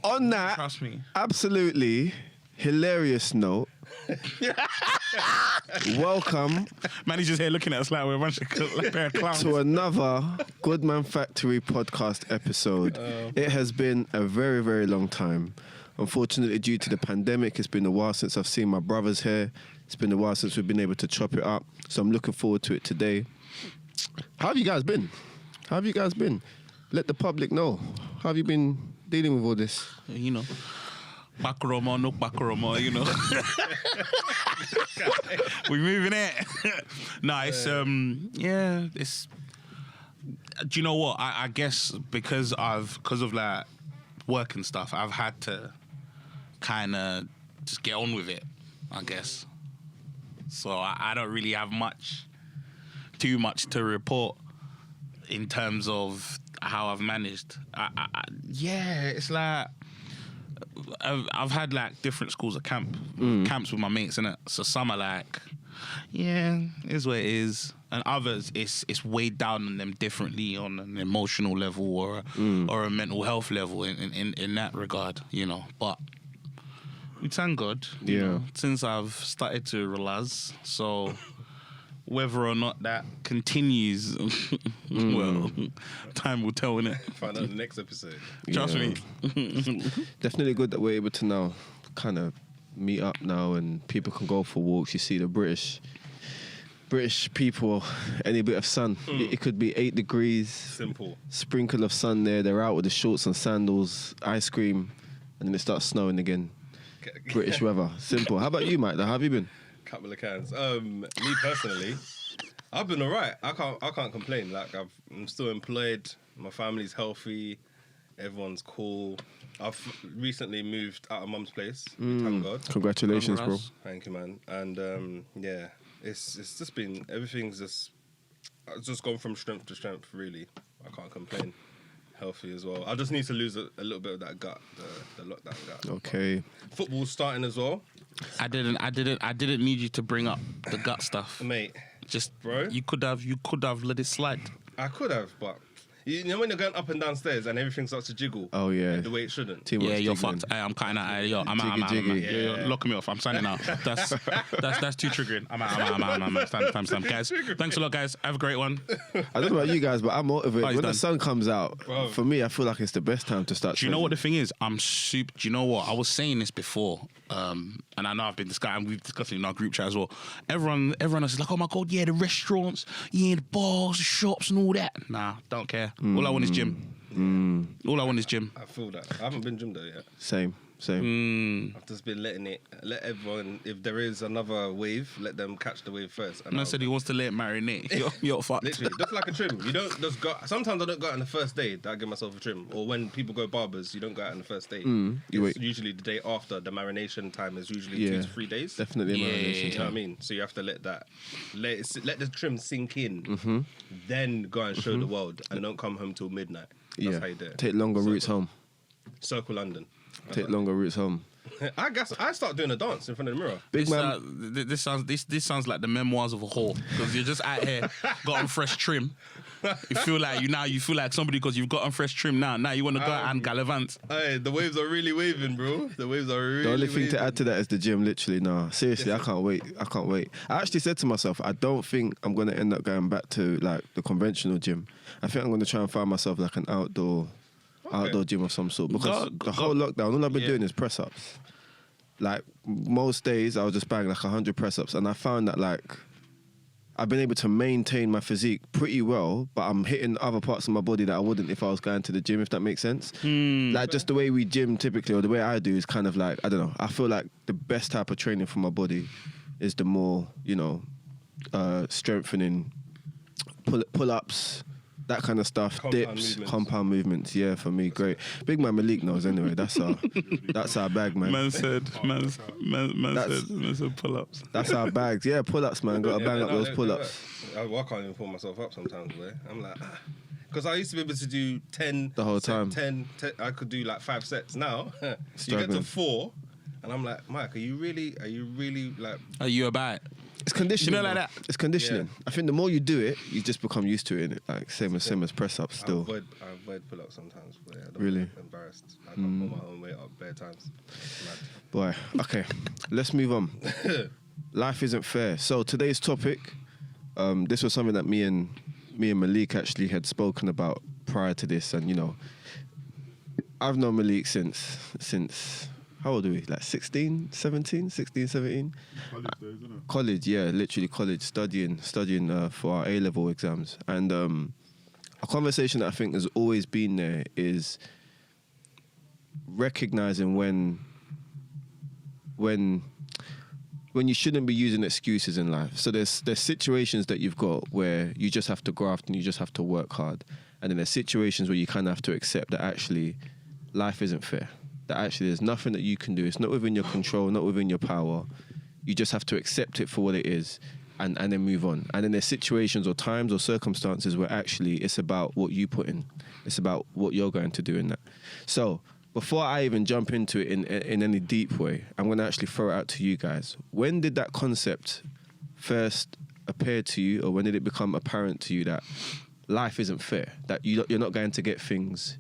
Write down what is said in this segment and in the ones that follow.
On that, Trust me. absolutely hilarious note, welcome Man, he's just here looking at us like we're a bunch of pair of clowns. to another Goodman Factory podcast episode. It has been a very, very long time. Unfortunately, due to the pandemic, it's been a while since I've seen my brothers here. It's been a while since we've been able to chop it up. So I'm looking forward to it today. How have you guys been? Let the public know. How have you been dealing with all this? You know, backromo, no backromo, you know. We're moving it. No, it's it's. Do you know what? I guess because of like work and stuff, I've had to kind of just get on with it, I guess. So I don't really have too much to report in terms of how I've managed. It's like I've had like different schools of camps with my mates, innit? So some are like, it is what it is, and others it's weighed down on them differently on an emotional level or a mental health level in that regard, you know. But we thank God, you know, since I've started to relax. So whether or not that continues, well, time will tell, innit? Find out in the next episode. Trust me. Definitely good that we're able to now kind of meet up now and people can go for walks. You see the British people, any bit of sun. It could be 8 degrees. Simple. Sprinkle of sun there. They're out with the shorts and sandals, ice cream, and then it starts snowing again. British weather. Simple. How about you, Mike? How have you been? Couple of cans. Me personally, I've been alright. I can't complain. Like I'm still employed. My family's healthy. Everyone's cool. I've recently moved out of mum's place. Thank God. Congratulations, bro. Thank you, man. And it's just been everything's just gone from strength to strength. Really, I can't complain. Healthy as well. I just need to lose a little bit of that gut, the lockdown gut. Okay. Football's starting as well. I didn't need you to bring up the gut stuff, Mate. Just, Bro. you could have let it slide. I could have, but you know when you're going up and down stairs and everything starts to jiggle. Oh yeah. The way it shouldn't. Too much Yeah, you're jiggling. fucked. Hey, I'm cutting out. Yo, I'm out. Jiggy. Yeah, locking me off. I'm signing out. That's too triggering. I'm out. Time. Guys, thanks a lot, guys. Have a great one. I don't know about you guys, but I'm motivated. he's When done. the sun comes out, Bro. for me, I feel like it's the best time to start. Do you know what the thing is? I'm super. Do you know what? I was saying this before, and I know I've been discussing, and we've discussed it in our group chat as well. Everyone else is like, oh my God, yeah, the restaurants, yeah, the bars, the shops, and all that. Nah, don't care. All I want is gym. All I want is gym. I feel that. I haven't been gym though yet. Same. I've just been let everyone, if there is another wave, let them catch the wave first. And I said he wants to let it marinate. You're fucked. Literally, just like a trim. You don't just go. Sometimes I don't go out on the first day that I give myself a trim. Or when people go barbers, you don't go out on the first day. You It's wait. usually the day after. The marination time is usually 2 to 3 days. Definitely Yeah. marination You know time. what I mean? So you have to let the trim sink in, then go and show the world, and don't come home till midnight. That's how you do it. Take longer routes home. Circle London. Take longer routes home. I guess I start doing a dance in front of the mirror. Big man. This sounds like the memoirs of a whore, because you're just out here got on fresh trim. You feel like somebody because you've got on fresh trim now. Now you want to go out and gallivant. Hey, the waves are really waving, bro. The waves are really. The only thing waving. to add to that is the gym. Literally, no. Seriously, I can't wait. I actually said to myself, I don't think I'm gonna end up going back to like the conventional gym. I think I'm gonna try and find myself like an outdoor gym of some sort, because the whole lockdown, all I've been doing is press ups. Like most days, I was just banging like 100 press ups, and I found that like I've been able to maintain my physique pretty well, but I'm hitting other parts of my body that I wouldn't if I was going to the gym, if that makes sense. Like just the way we gym typically, or the way I do, is kind of like, I don't know, I feel like the best type of training for my body is the more, strengthening pull-ups, that kind of stuff, compound movements. Yeah, for me, great. Big man Malik knows anyway. That's our bag, man. Man said pull-ups. That's our bags. Yeah, pull-ups, man. Got to bang up those pull-ups. I can't even pull myself up sometimes, boy. I'm like, because I used to be able to do 10 the whole time. 10, I could do like 5 sets. Now you get Struggling. to 4, and I'm like, Mike, are you really like? Are you about it? It's conditioning. You know, like though. that. It's conditioning. Yeah. I think the more you do it, you just become used to it. Innit? Like same as press ups. I Still, avoid pull-ups sometimes, but yeah, I don't Really? get embarrassed. I can pull my own weight up bare times. Mad. boy. Okay, let's move on. Life isn't fair. So today's topic, this was something that me and Malik actually had spoken about prior to this, and you know, I've known Malik since how old are we? Like 16, 17? College days, isn't it? College, yeah, literally college, studying for our A-level exams. And a conversation that I think has always been there is recognizing when you shouldn't be using excuses in life. So there's situations that you've got where you just have to graft and you just have to work hard. And then there's situations where you kind of have to accept that actually life isn't fair. That actually there's nothing that you can do. It's not within your control, not within your power. You just have to accept it for what it is and then move on. And then there's situations or times or circumstances where actually it's about what you put in. It's about what you're going to do in that. So before I even jump into it in any deep way, I'm going to actually throw it out to you guys. When did that concept first appear to you, or when did it become apparent to you that life isn't fair, that you're not going to get things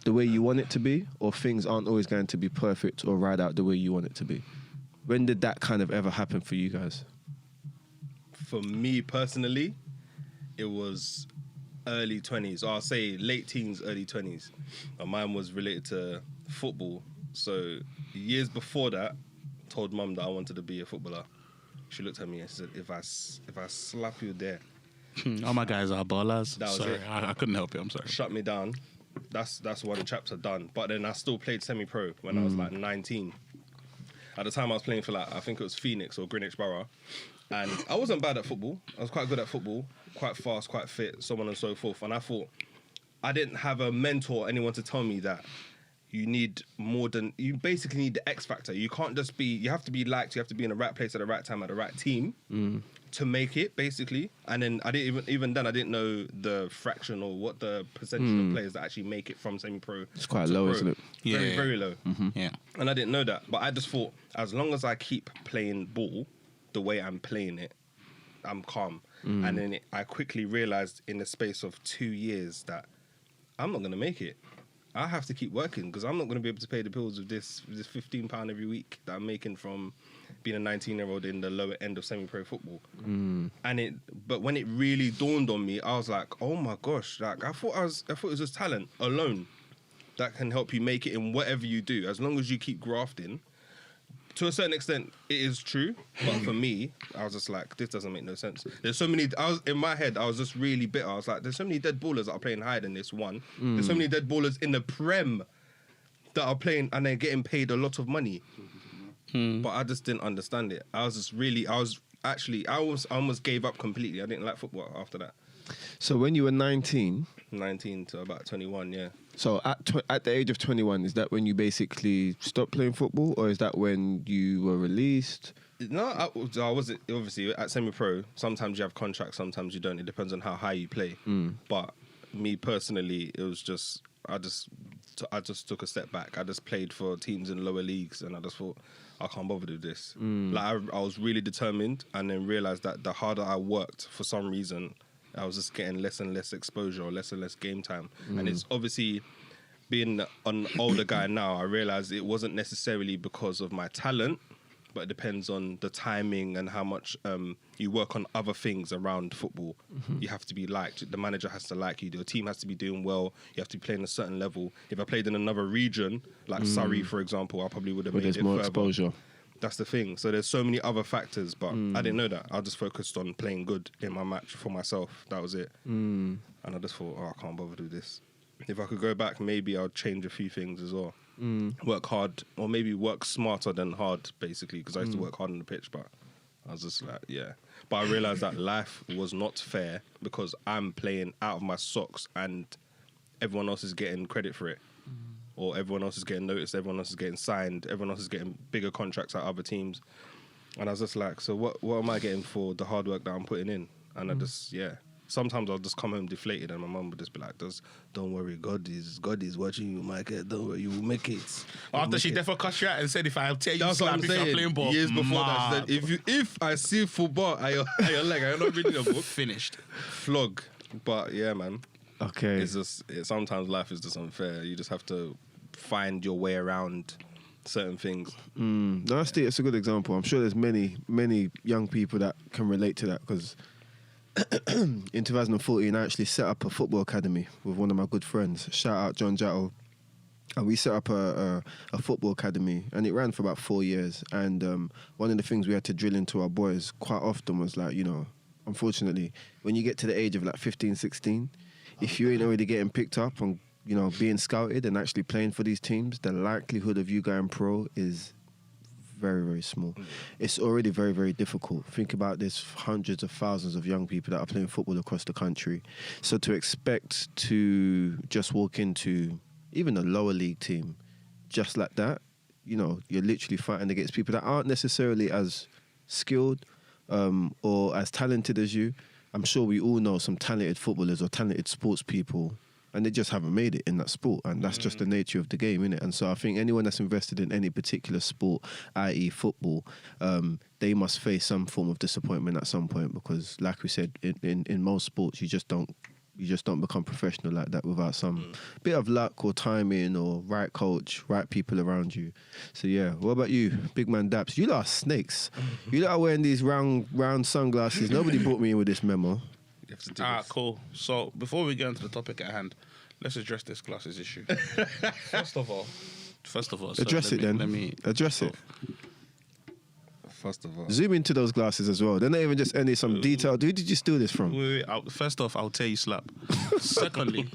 the way you want it to be, or things aren't always going to be perfect or ride out the way you want it to be? When did that kind of ever happen for you guys? For me personally, it was early 20s, or I'll say late teens, early 20s. Mine was related to football. So years before that, told mum that I wanted to be a footballer. She looked at me and she said, if I slap you there, All my guys are ballers. That was Sorry, it. I couldn't help it. I'm sorry. shut me down, that's one chapter done. But then I still played semi-pro when I was like 19. At the time I was playing for like, I think it was Phoenix or Greenwich Borough. And I wasn't bad at football. I was quite good at football, quite fast, quite fit, so on and so forth. And I thought, I didn't have a mentor or anyone to tell me that you need more than, you basically need the X factor. You can't just be, you have to be liked, you have to be in the right place at the right time at the right team to make it, basically. And then I didn't even then I didn't know the fraction or what the percentage of players that actually make it from semi-pro. It's quite to low, pro. isn't it? Very, Yeah. very low. Yeah. And I didn't know that. But I just thought, as long as I keep playing ball the way I'm playing it, I'm calm. And then I quickly realized in the space of 2 years that I'm not going to make it. I have to keep working because I'm not going to be able to pay the bills with this £15 every week that I'm making from being a 19-year-old in the lower end of semi-pro football. But when it really dawned on me, I was like, oh my gosh, like I thought it was just talent alone that can help you make it in whatever you do, as long as you keep grafting. To a certain extent, it is true, but for me, I was just like, this doesn't make no sense. There's so many. In my head, I was just really bitter. I was like, there's so many dead ballers that are playing higher than this one. There's so many dead ballers in the Prem that are playing and they're getting paid a lot of money. But I just didn't understand it. I almost gave up completely. I didn't like football after that. So when you were 19, 19 to about 21, yeah. so at the age of 21, is that when you basically stopped playing football, or is that when you were released? No, I was obviously at semi-pro. Sometimes you have contracts, sometimes you don't. It depends on how high you play. But me personally, it was just I just took a step back. I just played for teams in lower leagues, and I just thought I can't bother with this. Like I was really determined, and then realized that the harder I worked, for some reason, I was just getting less and less exposure or less and less game time. And it's obviously, being an older guy now, I realized it wasn't necessarily because of my talent, but it depends on the timing and how much you work on other things around football. You have to be liked. The manager has to like you. Your team has to be doing well. You have to be playing a certain level. If I played in another region, like Surrey, for example, I probably would have Where made there's it more further. exposure. That's the thing. So there's so many other factors, but I didn't know that. I just focused on playing good in my match for myself. That was it. And I just thought, I can't bother with this. If I could go back, maybe I'd change a few things as well. Work hard, or maybe work smarter than hard, basically, because I used to work hard on the pitch, but I was just like, yeah. But I realised that life was not fair because I'm playing out of my socks and everyone else is getting credit for it. Or everyone else is getting noticed, everyone else is getting signed, everyone else is getting bigger contracts at other teams. And I was just like, so what am I getting for the hard work that I'm putting in? And I just, sometimes I'll just come home deflated, and my mum would just be like, "Don't worry, God is watching you, Michael. Don't worry, you will make it." After she definitely cussed you out and said, "If I tell you That's what slap I'm if you're saying. playing ball." Years before that, she said, if I see football at your leg, I'm not reading a book. Finished. Flog. But yeah, man. Okay. It's just sometimes life is just unfair. You just have to find your way around certain things. No, it's a good example. I'm sure there's many young people that can relate to that because in 2014 I actually set up a football academy with one of my good friends. Shout out John Jatto. And we set up a football academy, and it ran for about 4 years. And one of the things we had to drill into our boys quite often was like, unfortunately, when you get to the age of like 15, 16, if you ain't already getting picked up and, being scouted and actually playing for these teams, the likelihood of you going pro is very, very small. It's already very, very difficult. Think about this, hundreds of thousands of young people that are playing football across the country. So to expect to just walk into even a lower league team just like that, you're literally fighting against people that aren't necessarily as skilled or as talented as you. I'm sure we all know some talented footballers or talented sports people, and they just haven't made it in that sport, and that's just the nature of the game, innit? And so I think anyone that's invested in any particular sport, i.e. football, they must face some form of disappointment at some point, because like we said, in most sports you just don't become professional like that without some bit of luck or timing or right coach, right people around you. So yeah, what about you, big man Daps? You lot are snakes. You lot are wearing these round sunglasses. Nobody brought me in with this memo. Cool. So before we get into the topic at hand, let's address this glasses issue. First of all, address it then. Let me address it. First of all, Zoom into those glasses as well. They're not even just some detail. Who did you steal this from? Wait. First off, I'll tell you slap. Secondly,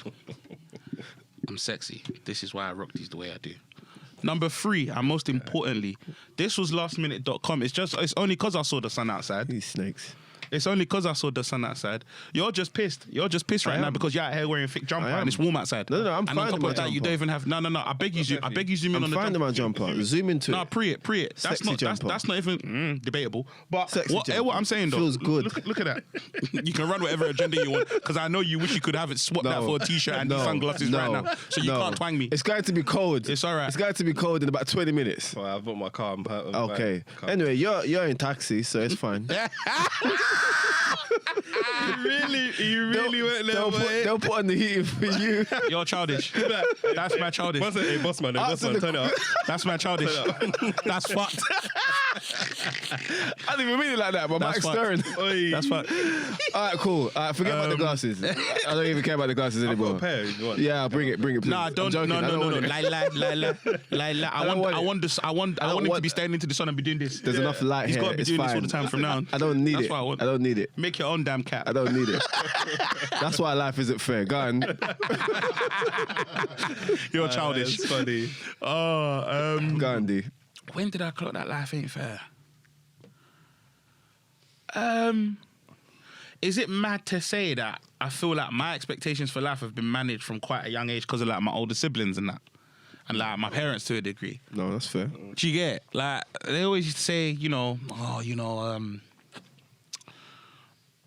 I'm sexy. This is why I rock these the way I do. Number 3, and most importantly, this was lastminute.com. It's only because I saw the sun outside. These snakes. It's only because I saw the sun outside. You're just pissed. You're just pissed right now because you're out here wearing a thick jumper and it's warm outside. No, I'm and fine. on top of that, you don't even have. No. I beg you zoom in I'm on the fine jumper. in my jumper. Zoom into it. No, pre it. That's not even debatable. But what I'm saying though, feels good. Look at that. You can run whatever agenda you want because I know you wish you could have it swapped out for a t-shirt and these sunglasses right now. So you can't twang me. It's going to be cold. It's all right. It's going to be cold in about 20 minutes. well, I've got my car. Okay. Anyway, you're in taxi, so it's fine. You really went there. They'll put on the heating for you. You're childish. That's my childish. Hey, boss man, turn it up. That's my childish. That's fucked. I didn't even mean it like that, but That's Mike's fucked. stirring. That's fucked. All right, cool. Forget about the glasses. I don't even care about the glasses I've got anymore. a pair if you want. Yeah, bring it, please. Nah, I'm don't. joking. No. I don't want it. Lie. I want him to be standing into the sun and be doing this. There's enough light He's here. got to be It's doing this fine. all the time from now on. I don't need That's it. what I want. I don't need it. Make your own damn cap. I don't need it. That's why life isn't fair. Go on. You're childish. It's funny. Go on, D. When did I clock that life ain't fair? Is it mad to say that I feel like my expectations for life have been managed from quite a young age because of like my older siblings and that, and like my parents to a degree? No, that's fair. Do you get? Like they always used to say,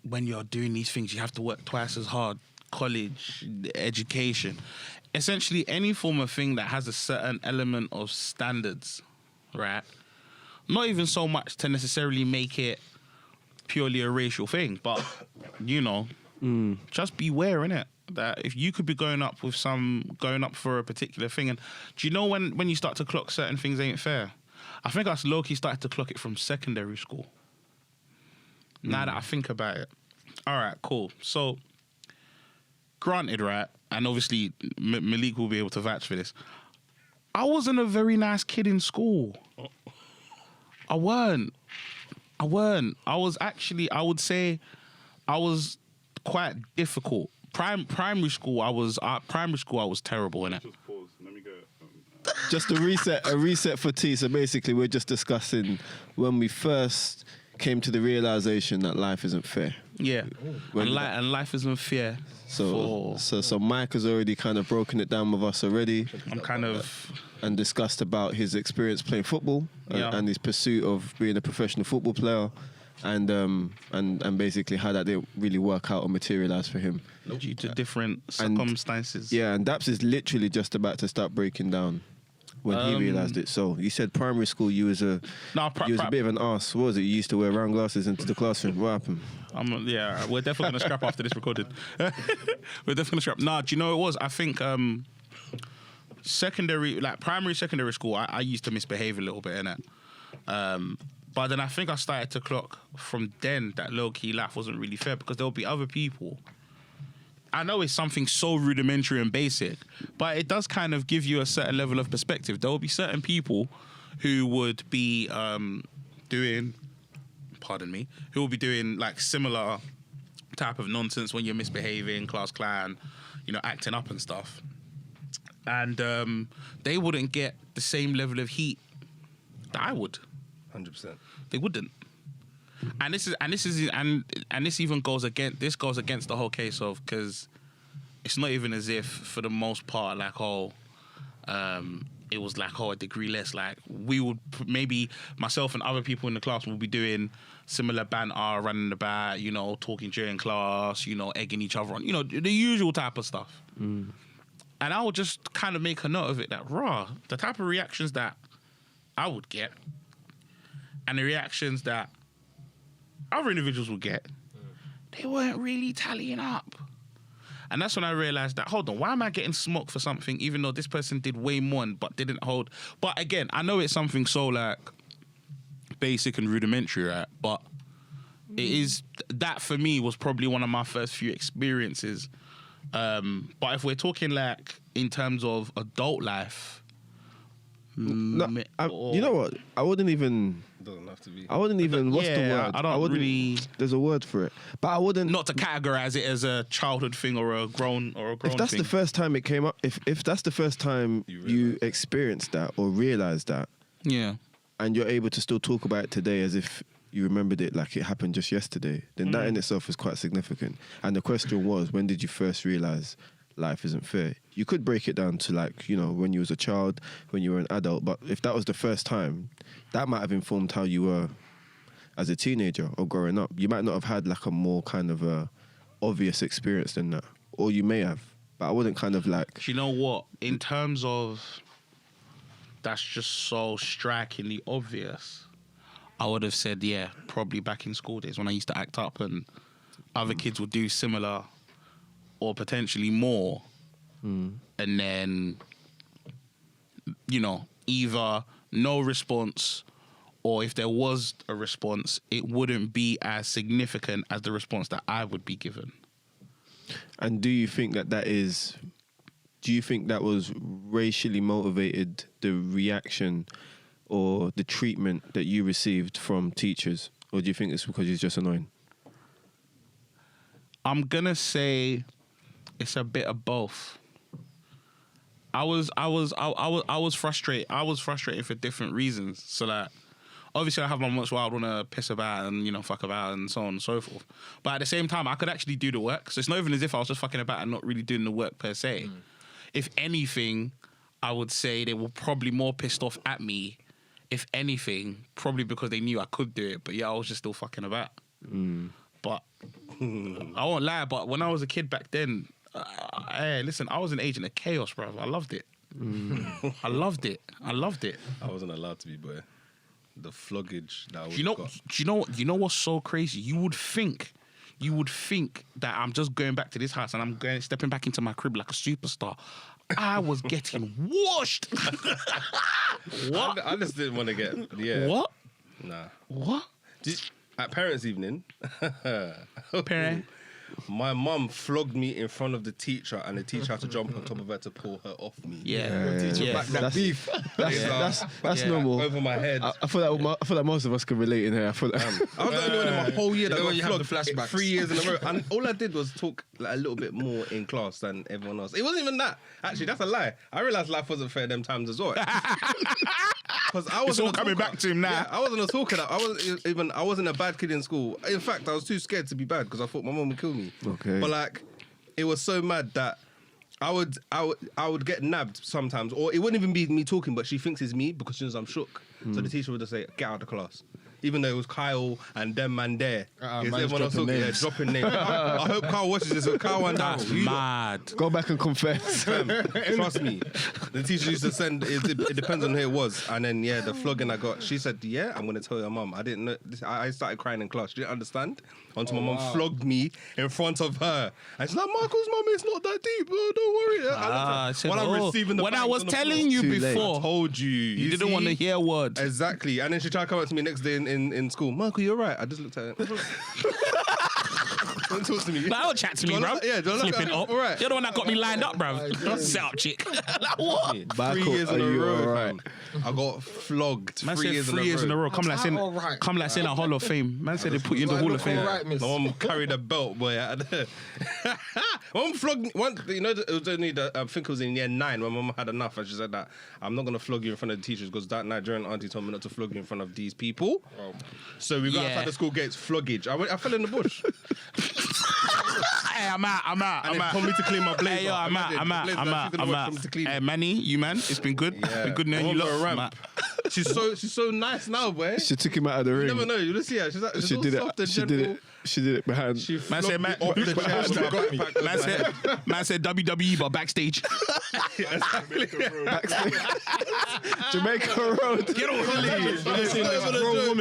when you're doing these things, you have to work twice as hard. College, education, essentially any form of thing that has a certain element of standards, right? Not even so much to necessarily make it purely a racial thing, but just beware, innit? That if you could be going up for a particular thing, and do you know when you start to clock certain things ain't fair? I think I low-key started to clock it from secondary school. Now that I think about it. All right, cool. So, granted, right, and obviously Malik will be able to vouch for this, I wasn't a very nice kid in school. I weren't. I was actually, I would say, I was quite difficult. Primary school, I was terrible, innit? Just pause. Let me go. Just a reset for T. So basically, we're just discussing when we first came to the realization that life isn't fair. Yeah, and life isn't fair. So Mike has already kind of broken it down with us already. I'm kind of and discussed about his experience playing football and his pursuit of being a professional football player. and basically how that didn't really work out or materialize for him. Due to different circumstances. Yeah, and Daps is literally just about to start breaking down when he realised it. So you said primary school you was a bit of an arse. What was it? You used to wear round glasses into the classroom. What happened? We're definitely gonna scrap after this recording. We're definitely gonna scrap. Nah, do you know what it was? I think primary, secondary school, I used to misbehave a little bit in it. But then I think I started to clock from then that low-key life wasn't really fair because there would be other people. I know it's something so rudimentary and basic, but it does kind of give you a certain level of perspective. There will be certain people who would be doing like similar type of nonsense when you're misbehaving, class clown, acting up and stuff. And they wouldn't get the same level of heat that I would. 100%. They wouldn't. And this even goes against the whole case of, because it's not even as if for the most part like it was like a degree less. Like we would maybe myself and other people in the class will be doing similar banter, running about, talking during class, egging each other on, the usual type of stuff. And I would just kind of make a note of it that the type of reactions that I would get and the reactions that other individuals would get, they weren't really tallying up. And that's when I realized that, hold on, why am I getting smoked for something even though this person did way more but didn't hold? But again, I know it's something so like basic and rudimentary, right? But it is, that for me was probably one of my first few experiences. But if we're talking like in terms of adult life, you know what? I wouldn't even. Doesn't have to be. I wouldn't even. What's the word? I don't really. There's a word for it, but I wouldn't. Not to categorize it as a childhood thing or a grown If that's thing. the first time it came up, if that's the first time you experienced that or realized that, yeah, and you're able to still talk about it today as if you remembered it like it happened just yesterday, then that in itself is quite significant. And the question was, when did you first realize life isn't fair? You could break it down to like, when you was a child, when you were an adult, but if that was the first time, that might have informed how you were as a teenager or growing up. You might not have had like a more kind of obvious experience than that, or you may have, but I wouldn't kind of like. Do you know what? In terms of that's just so strikingly obvious, I would have said, yeah, probably back in school days when I used to act up and other kids would do similar or potentially more. And then, either no response, or if there was a response, it wouldn't be as significant as the response that I would be given. And do you think that was racially motivated, the reaction or the treatment that you received from teachers? Or do you think it's because you're just annoying? I'm going to say it's a bit of both. I was frustrated. I was frustrated for different reasons. So like, obviously I have my moments where I want to piss about and, fuck about and so on and so forth. But at the same time, I could actually do the work. So it's not even as if I was just fucking about and not really doing the work per se. If anything, I would say they were probably more pissed off at me. If anything, probably because they knew I could do it. But yeah, I was just still fucking about. But I won't lie, but when I was a kid back then, hey, listen, I was an agent of chaos, bro. I loved it. I loved it. I wasn't allowed to be, boy. The floggage that I was Do you know what's so crazy? You would think that I'm just going back to this house and I'm stepping back into my crib like a superstar. I was getting washed. What? I just didn't want to get. Yeah. What? Nah. What? At parents' evening, Parent. my mum flogged me in front of the teacher, and the teacher had to jump on top of her to pull her off me. That's beef. That's normal. Over my head. I feel like most of us can relate in here. I feel like I was the only one in my whole year that got you have the flogged flashbacks. 3 years in a row. And all I did was talk like a little bit more in class than everyone else. It wasn't even that. Actually, that's a lie. I realised life wasn't fair them times as well. Because I was all coming back to him now. Yeah, I wasn't a talker. I wasn't a bad kid in school. In fact, I was too scared to be bad because I thought my mum would kill me. Okay. But like, it was so mad that I would get nabbed sometimes, or it wouldn't even be me talking, but she thinks it's me because she knows I'm shook. So the teacher would just say, "Get out of the class." even though it was Kyle and them man there. It's man's everyone else dropping talking, names. dropping names. I hope Kyle watches this. So Kyle and That's Daryl, mad. Go back and confess. trust me. The teacher used to send. It depends on who it was, and then the flogging I got. She said, "Yeah, I'm gonna tell your mum." I didn't know. I started crying in class. She didn't understand until my mum flogged me in front of her, and she's like, "Michael's mum, it's not that deep. Oh, don't worry." I said, While I'm receiving the when I bangs was on the telling floor. you Too late. before, I told you. you didn't want to hear a word. Exactly. And then she tried to come up to me next day in school. Michael, you're right. I just looked at her. Don't talk to me. Like, don't chat to me, Do I bro. look- yeah, do I look Flipping like- up. all right. You're the one that got me lined up, bro. Set up, chick. Like, what? 3 Michael, years in are a you row, alright? fam. I got flogged. Man 3 said years 3 years in a row. Come like saying, alright. come like saying a Hall of Fame. Man said they put you in the Hall of Fame. Alright, miss. My mum carried a belt, boy. My mum flogged me. You know, it was only I think it was in year 9 when my mum had enough, and she said that I'm not gonna flog you in front of the teachers because that Nigerian auntie told me not to flog you in front of these people. So we got Yeah. outside the school gates, floggage. I fell in the bush. Hey, I'm out. And they told me to clean my blazer. Hey, yo, I'm out. Imagine, I'm the out. blazer I'm that she's out. gonna I'm work out. for me to clean Hey, it. Manny, you man, it's been good. Been good knowing I you want lot. a I'm ramp. out. She's so nice now, boy. She took him out of the You ring. never know. You just see her. She's like, She all did soft it. and She did gentle. it. She did it behind. She Man flogged said, me man, off the chair with my backpack. man said WWE, but backstage. Jamaica Road. Get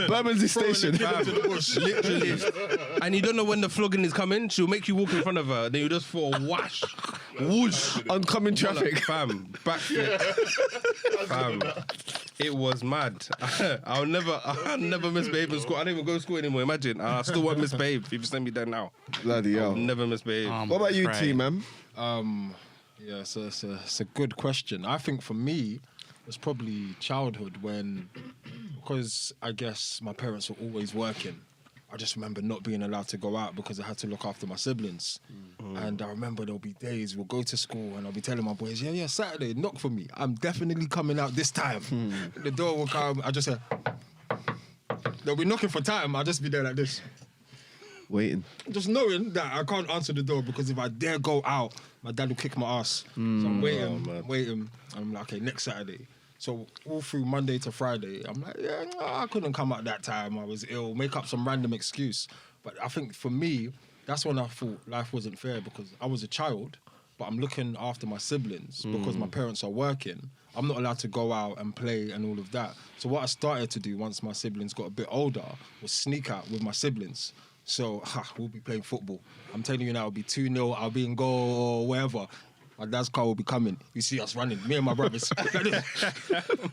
Bermondsey Station. Literally. And you don't know when the flogging is coming. She'll make you walk in front of her. Then you just feel a wash. Whoosh. Oncoming traffic. Fam. Backflip. Fam. It was mad. I'll never misbehave in school. I don't even go to school anymore. Imagine. I still won't misbehave if you send me there now. Bloody I'll hell. never misbehave. What about you, Right. T, man? Yeah, so it's a good question. I think for me, it's probably childhood when, because I guess my parents were always working. I just remember not being allowed to go out because I had to look after my siblings. And I remember there'll be days we'll go to school and I'll be telling my boys, yeah, Saturday, knock for me. I'm definitely coming out this time. The door will come, I just say, they'll be knocking for time, I'll just be there like this. Waiting. Just knowing that I can't answer the door because if I dare go out, my dad will kick my ass. So I'm waiting. I'm like, okay, next Saturday. So all through Monday to Friday, I'm like, yeah, no, I couldn't come out that time. I was ill. Make up some random excuse. But I think for me, that's when I thought life wasn't fair because I was a child, but I'm looking after my siblings because my parents are working. I'm not allowed to go out and play and all of that. So what I started to do once my siblings got a bit older was sneak out with my siblings. So we'll be playing football. I'm telling you now, it'll be 2-0. I'll be in goal or wherever. My dad's car will be coming. You see us running, me and my brothers.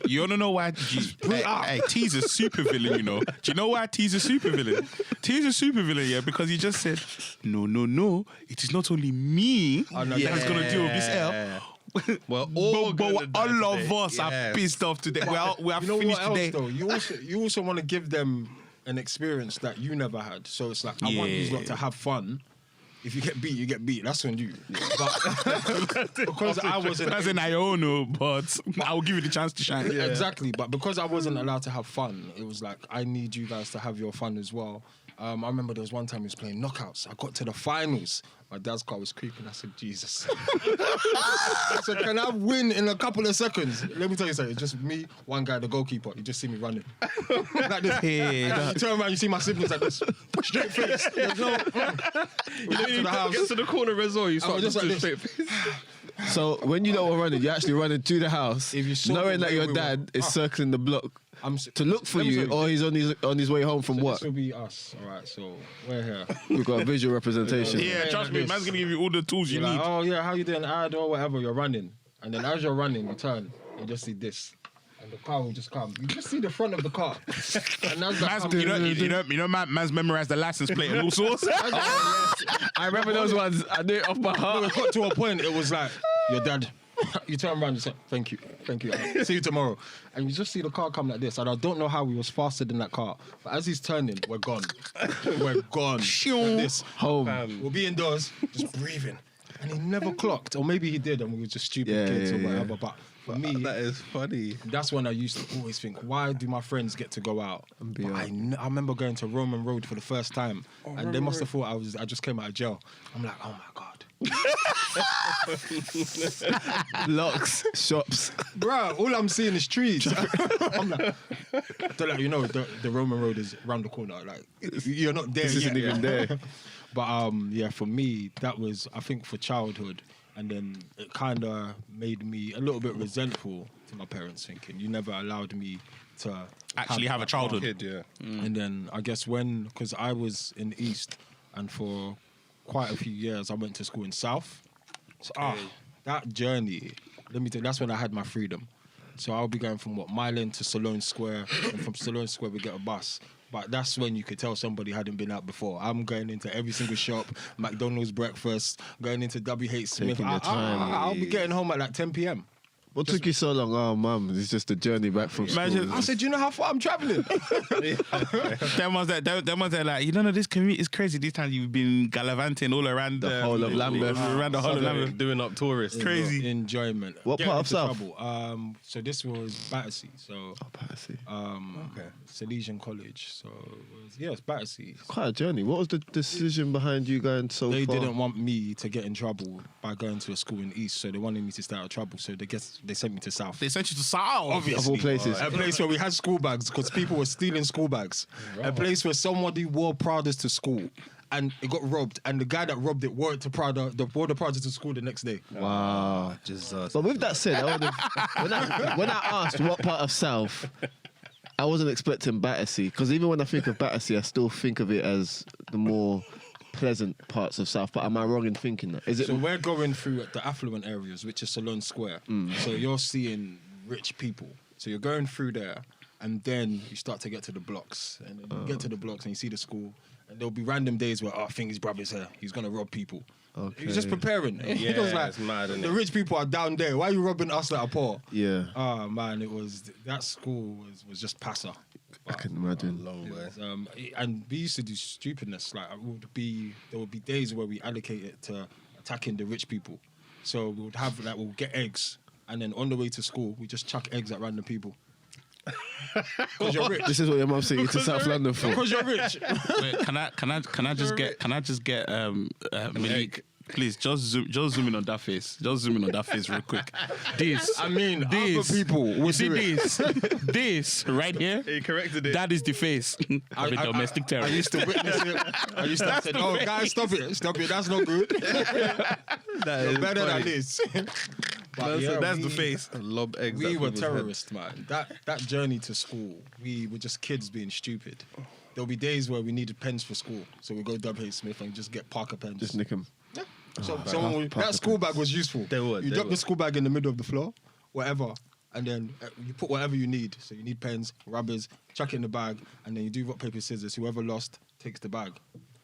You wanna know why? Hey, T's a super villain, you know. Do you know why T's a super villain? T's a super villain, yeah, because he just said, no, it is not only me no, that is gonna deal with this L. We're all But gonna all die of today. us are Yes. pissed off today. We are You know finished what else today. though? You also want to give them an experience that you never had. So it's like I want these lot to have fun. If you get beat, you get beat. That's on you. But because I wasn't That's an Iono, but I will give you the chance to shine. exactly, but because I wasn't allowed to have fun, it was like I need you guys to have your fun as well. I remember there was one time he was playing knockouts. I got to the finals. My dad's car was creeping. I said, Jesus. I said, can I win in a couple of seconds? Let me tell you something. It's just me, one guy, the goalkeeper. You just see me running. Like this. And you turn around, you see my siblings like this. Straight face. There's no... We get to the house. Get to the corner as well. You I was start just like straight this. face. So when you know we're running, you're actually running to the house, If you saw knowing the that way your we dad were- is circling the block I'm to look for Let me you, tell or he's on his way home from So work. this will be us. All right, so we're here. We've got a visual representation. Yeah, trust me, man's gonna give you all the tools you You're need. like, oh yeah, how you doing? Or whatever, you're running. And then as you're running, you turn, you just see this. And the car will just come. You just see the front of the car. And as that Man's, you know, man's memorized the license plate and all sorts. I remember those ones. I knew it off my No, heart. it got to a point, it was like, your dad. You turn around and say, thank you. See you tomorrow. And you just see the car come like this. And I don't know how he was faster than that car. But as he's turning, we're gone. We're gone. Like this. Home. We'll be indoors, just breathing. And he never clocked. Or maybe he did and we were just stupid Yeah, kids yeah, or yeah. whatever. But for me, That is funny. that's when I used to always think, why do my friends get to go out? be But out. I remember going to Roman Road for the first time, and they must have thought I just came out of jail. I'm like, oh my God. Locks, shops. Bro, all I'm seeing is trees. I'm like, they're like, you know, the Roman Road is around the corner. Like, you're not there This yet. isn't even there. But yeah, for me, that was, I think, for childhood. And then it kind of made me a little bit resentful to my parents, thinking, you never allowed me to Actually have a childhood. Kid, yeah. And then I guess because I was in East, and for quite a few years I went to school in South. So that journey, let me tell you, that's when I had my freedom. So I'll be going from Mile End to Sloane Square, and from Sloane Square we get a bus. But that's when you could tell somebody hadn't been out before. I'm going into every single shop, McDonald's breakfast, going into WH Smith. Taking your time. I'll be getting home at like 10 p.m. What took you so long? Oh, mum, it's just a journey back from Imagine- school. I said, you know how far I'm traveling? Them ones that like, you don't know, this commute is crazy. This time you've been gallivanting all around The whole of Lambeth. Around the whole of Lambeth. Doing up tourists. Crazy. Enjoyment. What Getting part of into South? trouble. So this was Battersea. So Oh, Battersea. Okay. Salesian College. So it's Battersea. Quite a journey. What was the decision behind you going so They far? didn't want me to get in trouble by going to a school in East, so they wanted me to stay out of trouble. So they sent me to South. They sent you to South. Of all places. A place where we had school bags because people were stealing school bags. A place where somebody wore Pradas to school and it got robbed, and the guy that robbed it wore it to Prada, wore the Prada to school the next day. Wow. Jesus. But with that said, when I asked what part of South, I wasn't expecting Battersea, because even when I think of Battersea, I still think of it as the more pleasant parts of South. But am I wrong in thinking that? Is it? So we're going through the affluent areas, which is Sloane Square. So you're seeing rich people. So you're going through there, and then you start to get to the blocks, and then you get to the blocks and you see the school, and there'll be random days where I think his brother's here. He's gonna rob people. Okay. He's just preparing. He goes like, it's mad, isn't the it? rich people are down there. Why are you robbing us that are poor? Yeah, Oh man, that school was just passer. I can imagine. Long way. And we used to do stupidness. Like there would be days where we allocate it to attacking the rich people. So we would have we'll get eggs, and then on the way to school we just chuck eggs at random people. Because you're rich. This is what your mum sent you to South London for. Because you're rich. Wait, can I just get Malik? Please, just zoom in on that face. Just zoom in on that face real quick. This, I mean, this, other people you will see do it. this right here. He corrected it. That is the face of a domestic I terrorist. used to witness it. I used to say, "Oh, guys, stop it! Stop it! That's not good. That You're is better than funny. this." But That's, yeah, that's we- the face. Lob eggs. We at were people's heads. terrorists, man. That journey to school, we were just kids being stupid. There'll be days where we needed pens for school, so we go WH Smith and just get Parker pens. Just nick him. So Parker- someone would- Parker that school bag was useful. They would, You they drop the would. school bag in the middle of the floor, whatever, and then you put whatever you need. So you need pens, rubbers, chuck it in the bag, and then you do rock paper scissors. Whoever lost takes the bag.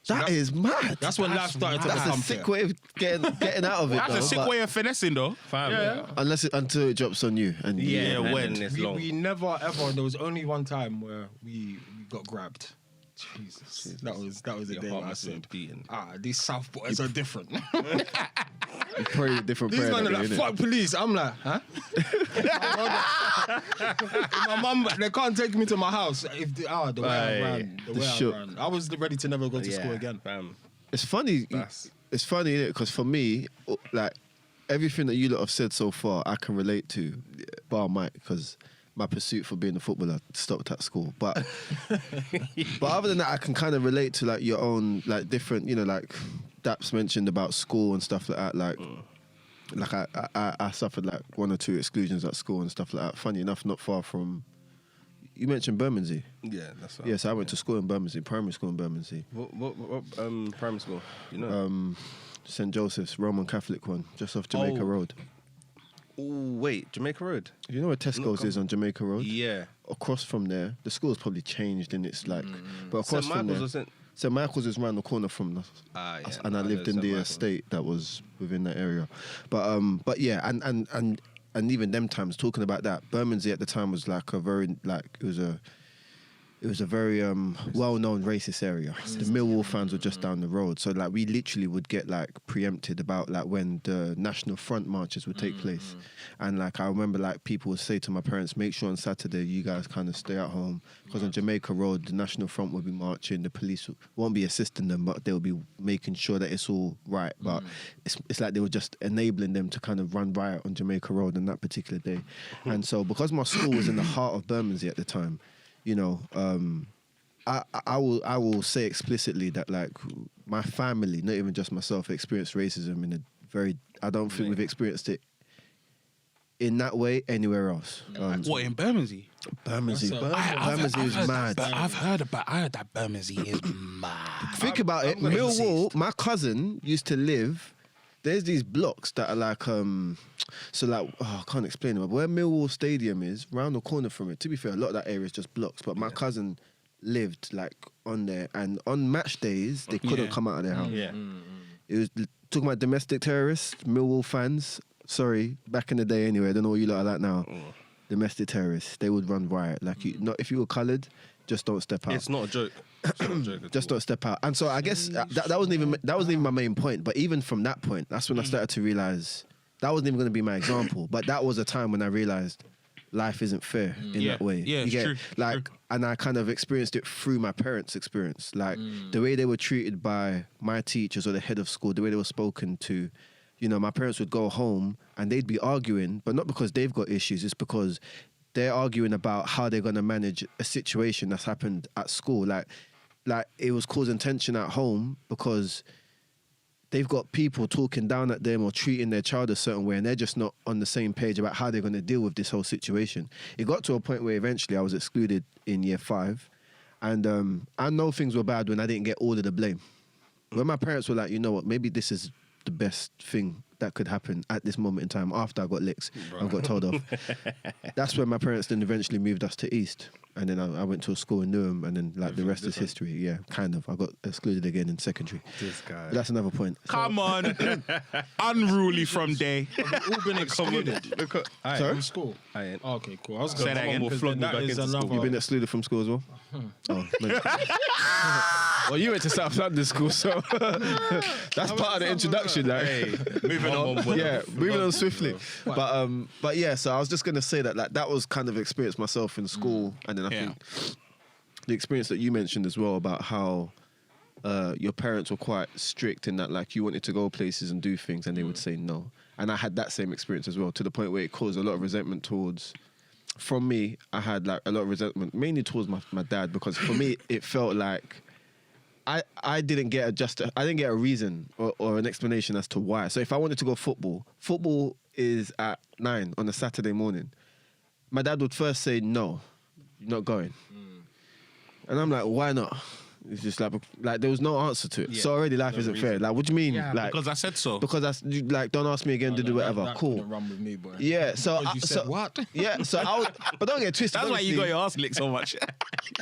So That is mad. That's when life started to That's a become sick fair. way of getting out of it. That's though, a sick but way of finessing, though. Fam. until it drops on you. And Yeah, when? when it's long. We never ever. There was only one time where we got grabbed. Jesus, that was the Your day heart where I must have said, been beating. these South boys are different. you pray a different These prayer. men are that like, day, innit? fuck police. I'm like, huh? My mum, they can't take me to my house if the way I Right. ran. The The way shook. I ran. I was ready to never go to school again. Fam. It's funny. That's- It's funny, innit? Because for me, like everything that you lot have said so far, I can relate to, bar Mike, because my pursuit for being a footballer stopped at school. But other than that, I can kind of relate to like your own like different, like Daps mentioned about school and stuff like that. Like I suffered like 1 or 2 exclusions at school and stuff like that. Funny enough, not far from. You mentioned Bermondsey. Yeah, that's right. Yes, I went to school in Bermondsey, primary school in Bermondsey. What primary school? You know? St. Joseph's, Roman Catholic one, just off Jamaica Oh. Road. Oh, wait, Jamaica Road? You know where Tesco's is on Jamaica Road? Yeah. Across from there, the school's probably changed and it's like, but across St. from Michael's there, or St. St. Michael's is round the corner from us. Ah, yeah. And I know lived in St. the Michael's. estate that was within that area. But yeah, and even them times talking about that, Bermondsey at the time was like it was a it was a very well-known racist area. The Millwall fans were just down the road, so like we literally would get like preempted about like when the National Front marches would take place, and like I remember like people would say to my parents, make sure on Saturday you guys kind of stay at home because on Jamaica Road the National Front will be marching, the police won't be assisting them, but they'll be making sure that it's all right. But it's like they were just enabling them to kind of run riot on Jamaica Road on that particular day, and so because my school was in the heart of Bermondsey at the time. You know, I will say explicitly that like my family, not even just myself, experienced racism in a very. I don't think we've experienced it in that way anywhere else. What in Bermondsey? Bermondsey is mad. But I heard that Bermondsey is mad. Think about it. Millwall. My cousin used to live. There's these blocks that are like so like I can't explain it, but where Millwall Stadium is, round the corner from it. To be fair, a lot of that area is just blocks. But my cousin lived like on there, and on match days they couldn't come out of their house. Yeah. It was talking about domestic terrorists, Millwall fans. Sorry, back in the day anyway. I don't know what you lot are like now. Domestic terrorists, they would run riot. Like you, not if you were coloured, just don't step out. It's not a joke. It's not a joke at Just all. don't step out. And so I guess that wasn't even my main point. But even from that point, that's when I started to realise that wasn't even going to be my example. But that was a time when I realised life isn't fair in that way. Yeah, it's true. Like, and I kind of experienced it through my parents' experience. Like the way they were treated by my teachers or the head of school, the way they were spoken to. You know, my parents would go home and they'd be arguing, but not because they've got issues. It's because they're arguing about how they're going to manage a situation that's happened at school. Like it was causing tension at home because they've got people talking down at them or treating their child a certain way, and they're just not on the same page about how they're going to deal with this whole situation. It got to a point where eventually I was excluded in year 5, and I know things were bad when I didn't get all of the blame. When my parents were like, you know what, maybe this is the best thing that could happen at this moment in time after I got licks and got told off. That's when my parents then eventually moved us to East. And then I went to a school in Newham, and then like the rest is history. Yeah, kind of. I got excluded again in secondary. This guy. But that's another point. Come on, unruly from day. All been excluded. Look at, Sorry? From school. I ain't. Oh, okay, cool. I was Say going that again. Will flog me That back is into another- school. You've been excluded from school as well? Oh, no. Well, you went to South London school, so that's part of the introduction. Like, Hey, moving on. yeah, moving on swiftly. But yeah, so I was just gonna say that like that was kind of experience myself in school, and then I think the experience that you mentioned as well about how your parents were quite strict in that like you wanted to go places and do things, and they would say no. And I had that same experience as well, to the point where it caused a lot of resentment towards. From me, I had like a lot of resentment, mainly towards my dad, because for me it felt like I didn't get a reason or an explanation as to why. So if I wanted to go football is at 9 on a Saturday morning. My dad would first say, no, you're not going. And I'm like, why not? It's just like there was no answer to it. Yeah. So already life isn't fair. Like, what do you mean? Yeah, like, because I said so. because that's like, don't ask me again to do whatever. That Cool. couldn't run with me, boy. Yeah. So Because you said what? Yeah. So I was, but don't get twisted. That's why you obviously, got your ass licked so much.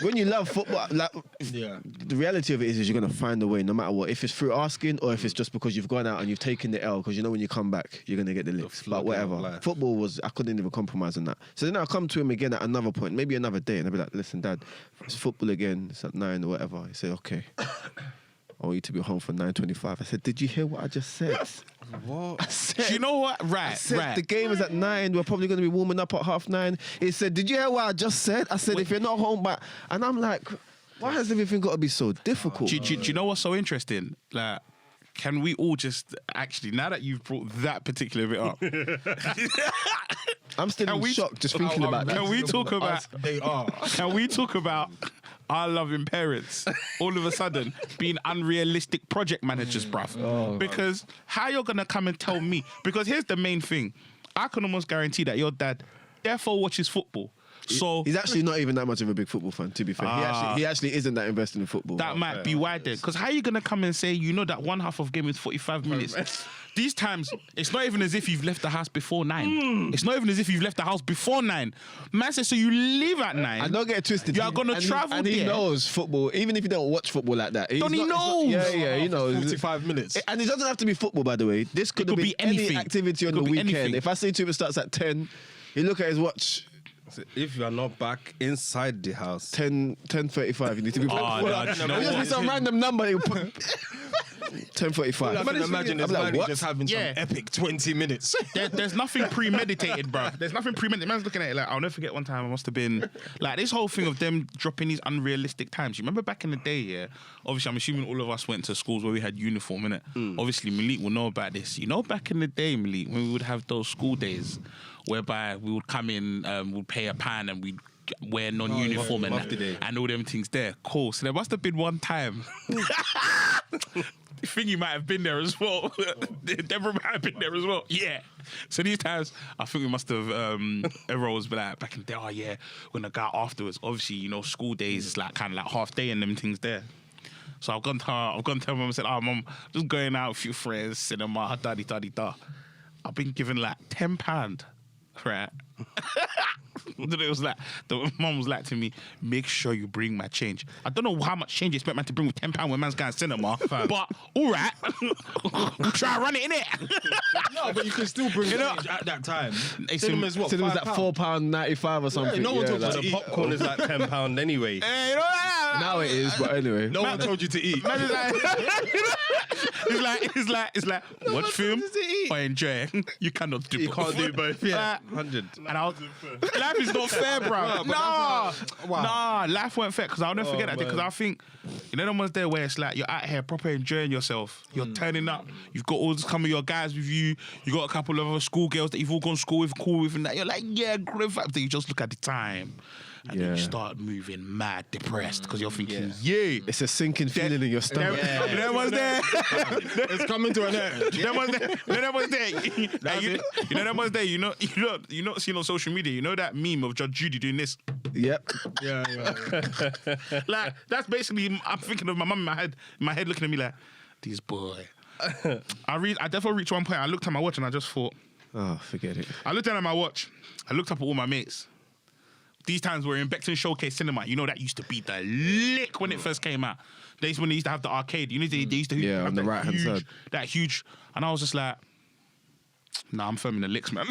when you love football, like Yeah. the reality of it is you're gonna find a way, no matter what. If it's through asking or if it's just because you've gone out and you've taken the L, because you know when you come back you're gonna get the licks. But flogging of whatever. life. Football was, I couldn't even compromise on that. So then I'll come to him again at another point, maybe another day, and I'll be like, listen, Dad, it's football again. It's at 9 or whatever. He said, okay. I want you to be home for 9:25. I said, did you hear what I just said? What? I said, Do you know what? I Right, said right. the game is at 9. We're probably going to be warming up at 9:30. He said, did you hear what I just said? I said, if you're not home by... And I'm like, why has everything got to be so difficult? Do you know what's so interesting? Like, can we all just actually, now that you've brought that particular bit up, I'm still Can in we- shock just thinking about that. can we talk about? They are. Can we talk about our loving parents all of a sudden being unrealistic project managers, bruv? Because how you're gonna come and tell me? Because here's the main thing: I can almost guarantee that your dad therefore watches football. So He's actually not even that much of a big football fan, to be fair. He actually isn't that invested in football. that might be why then. Because how are you gonna come and say you know that one half of game is 45 minutes? These times, it's not even as if you've left the house before 9. It's not even as if you've left the house before 9. Man says, so you leave at 9. And don't get it twisted. You are gonna travel and he there. knows football, even if you don't watch football like that. Don't he it's knows? Yeah, he knows. 45 minutes. And it doesn't have to be football, by the way. This could could have be been any anything. activity on Could the be weekend. anything. If I say to him it starts at 10, he look at his watch. So if you are not back inside the house, 10:35. You need to be back. Oh, no, do you know It just be what? some random number. 10:45. I can imagine is I'm like, Manny what? just having some Yeah. epic 20 minutes. There's nothing premeditated, bro. There's nothing premeditated. Man's looking at it like, I'll never forget one time I must have been like this whole thing of them dropping these unrealistic times. You remember back in the day, yeah? Obviously, I'm assuming all of us went to schools where we had uniform, innit? Obviously, Malik will know about this. You know, back in the day, Malik, when we would have those school days whereby we would come in, we'd pay a pound and we'd wear non-uniform Mufti day. and all them things there. Cool. So there must have been one time. I think you might have been there as well. Deborah might have been there as well. Yeah. So these times, I think we must have, everyone was like, back in the day, oh yeah, we're going to go out afterwards. Obviously, you know, school days is like kind of like half day and them things there. So I've gone to her mum and said, oh, mum, just going out with a few friends, cinema, da-di-da-di-da. I've been given like £10, right? It was like, the mum was like to me, make sure you bring my change. I don't know how much change you expect man to bring with £10 when man's going to cinema, but all right, try and run it in it. No, but you can still bring You know- change at that time. Hey, Cinema's what? Cinema's like £5? £4.95 or something. no one talks like- about the eat. popcorn is like £10 anyway. Hey, you know that? Now it is, but anyway. No one told you to eat. Man is like, it's like, watch film or enjoy. You cannot do You both. can't do both. Yeah, Like, 100. And I was, life is not fair, bro. Nah, life weren't fair because I'll never forget that because I think, you know, the ones there where it's like you're out here proper enjoying yourself. You're turning up. You've got all some of your guys with you. You got a couple of other school girls that you've all gone to school with, cool with, and that. You're like, yeah, great vibe. Then you just look at the time. And then you Yeah. start moving mad depressed because you're thinking, yeah. It's a sinking feeling in your stomach. You know what's there? It's coming to an end. You know what's there? You know what's there? Like, you know that was there. You know, seen on social media. You know that meme of Judge Judy doing this. Yep. Yeah. Like that's basically. I'm thinking of my mum in my head looking at me like, this boy. I definitely reached one point. I looked at my watch and I just thought. Oh, forget it. I looked down at my watch. I looked up at all my mates. These times we're in Beckton Showcase Cinema. You know that used to be the lick when it first came out. Days when they used to have the arcade. You know they used to Yeah, have on the that right-hand huge- side. That huge. And I was just like, nah, I'm firming the licks, man.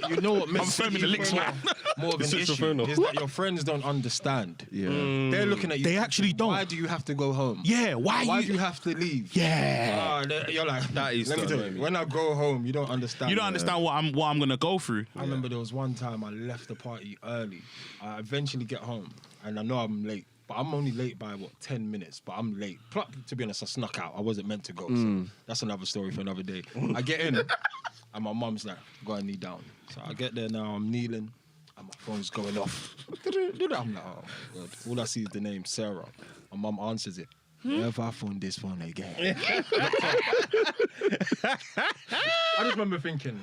You know what I'm makes firming the licks, man. more of an switch the issue phone off. is that your friends don't understand. Yeah. They're looking at you. They actually don't. Why do you have to go home? Yeah, Why do you have to leave? Yeah. You're like, That used let to me tell annoy you, me. when I go home, you don't understand. You don't understand what I'm gonna go through. I remember there was one time I left the party early. I eventually get home and I know I'm late, but I'm only late by 10 minutes, but I'm late. To be honest, I snuck out. I wasn't meant to go. So that's another story for another day. I get in and my mum's like, go and kneel down. So I get there now, I'm kneeling and my phone's going off. I'm like, oh my God. All I see is the name Sarah. My mum answers it. Never I phone this phone again. I just remember thinking,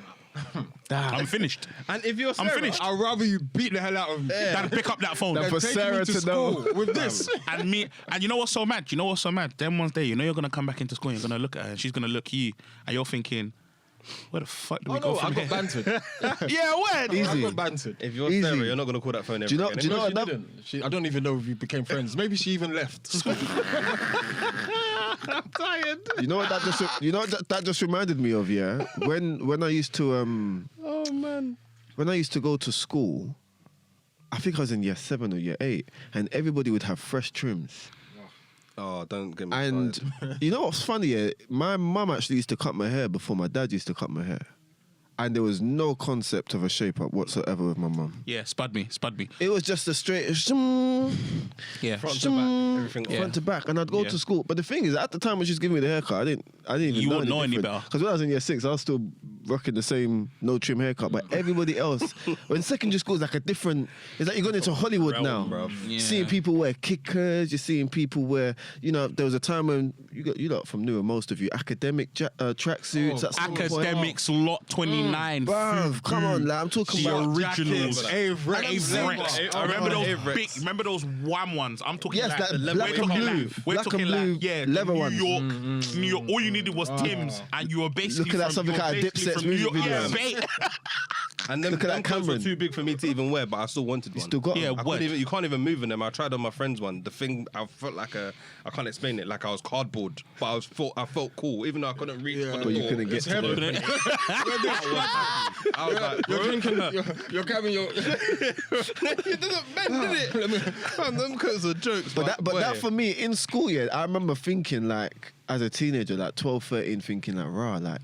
I'm finished. And if you're I'm finished. I'd rather you beat the hell out of me. Than pick up that phone. That for Take Sarah me to know. school with this. And you know what's so mad? Them ones there, you know you're gonna come back into school and you're gonna look at her and she's gonna look at you and you're thinking, where the fuck do we go I from got here? bantered. Yeah, where? I Easy. got bantered. If you're Easy. Sarah, you're not going to call that phone ever Do you know? again. Do you know No, she another? didn't. I don't even know if we became friends. Maybe she even left. I'm tired. You know what that just? You know what that just reminded me of? Yeah. When I used to Oh, man. when I used to go to school, I think I was in year 7 or year 8, and everybody would have fresh trims. Oh, don't get me And started. you know what's funny? Yeah? My mum actually used to cut my hair before my dad used to cut my hair. And there was no concept of a shape up whatsoever with my mum. Yeah, spud me. It was just a straight Yeah. Front to back, everything. front to back, and I'd go Yeah. to school. But the thing is, at the time when she was giving me the haircut, I didn't even You know wouldn't know any different. better. Because when I was in year 6, I was still rocking the same no trim haircut. But everybody else, when secondary school is like a different. It's like you're going into Hollywood Realm, now. bruv. Yeah. Seeing people wear kickers, you're seeing people wear. There was a time when you lot from Newer, most of you, academic tracksuits. at some point. Academics lot 29. Bruv, come on, like, I'm talking The about originals. Avrex. I remember those Avrex. big. Remember those wham ones? I'm talking Yes, like that the leather- black we're and talking blue. like- we're Black talking and like, blue yeah, leather New ones. York, New York. All you needed was Tim's, and you were basically Looking at something you were like a basically Dipset's from New music York. Yeah, video. mate. And them, Look at them that clothes were Cameron. too big for me to even wear, but I still wanted one. Still got Yeah, him. I word. couldn't even, you can't even move in them. I tried on my friend's one. The thing, I felt like I can't explain it, like I was cardboard, but I felt cool, even though I couldn't reach for the But you door. couldn't get It's to heavy. them. I was like, You're bro, drinking. You're carrying your. it doesn't bend, did it? Man, them coats are jokes. But that boy. for me in school, yeah, I remember thinking like as a teenager, like 12, 13, thinking like, rah, like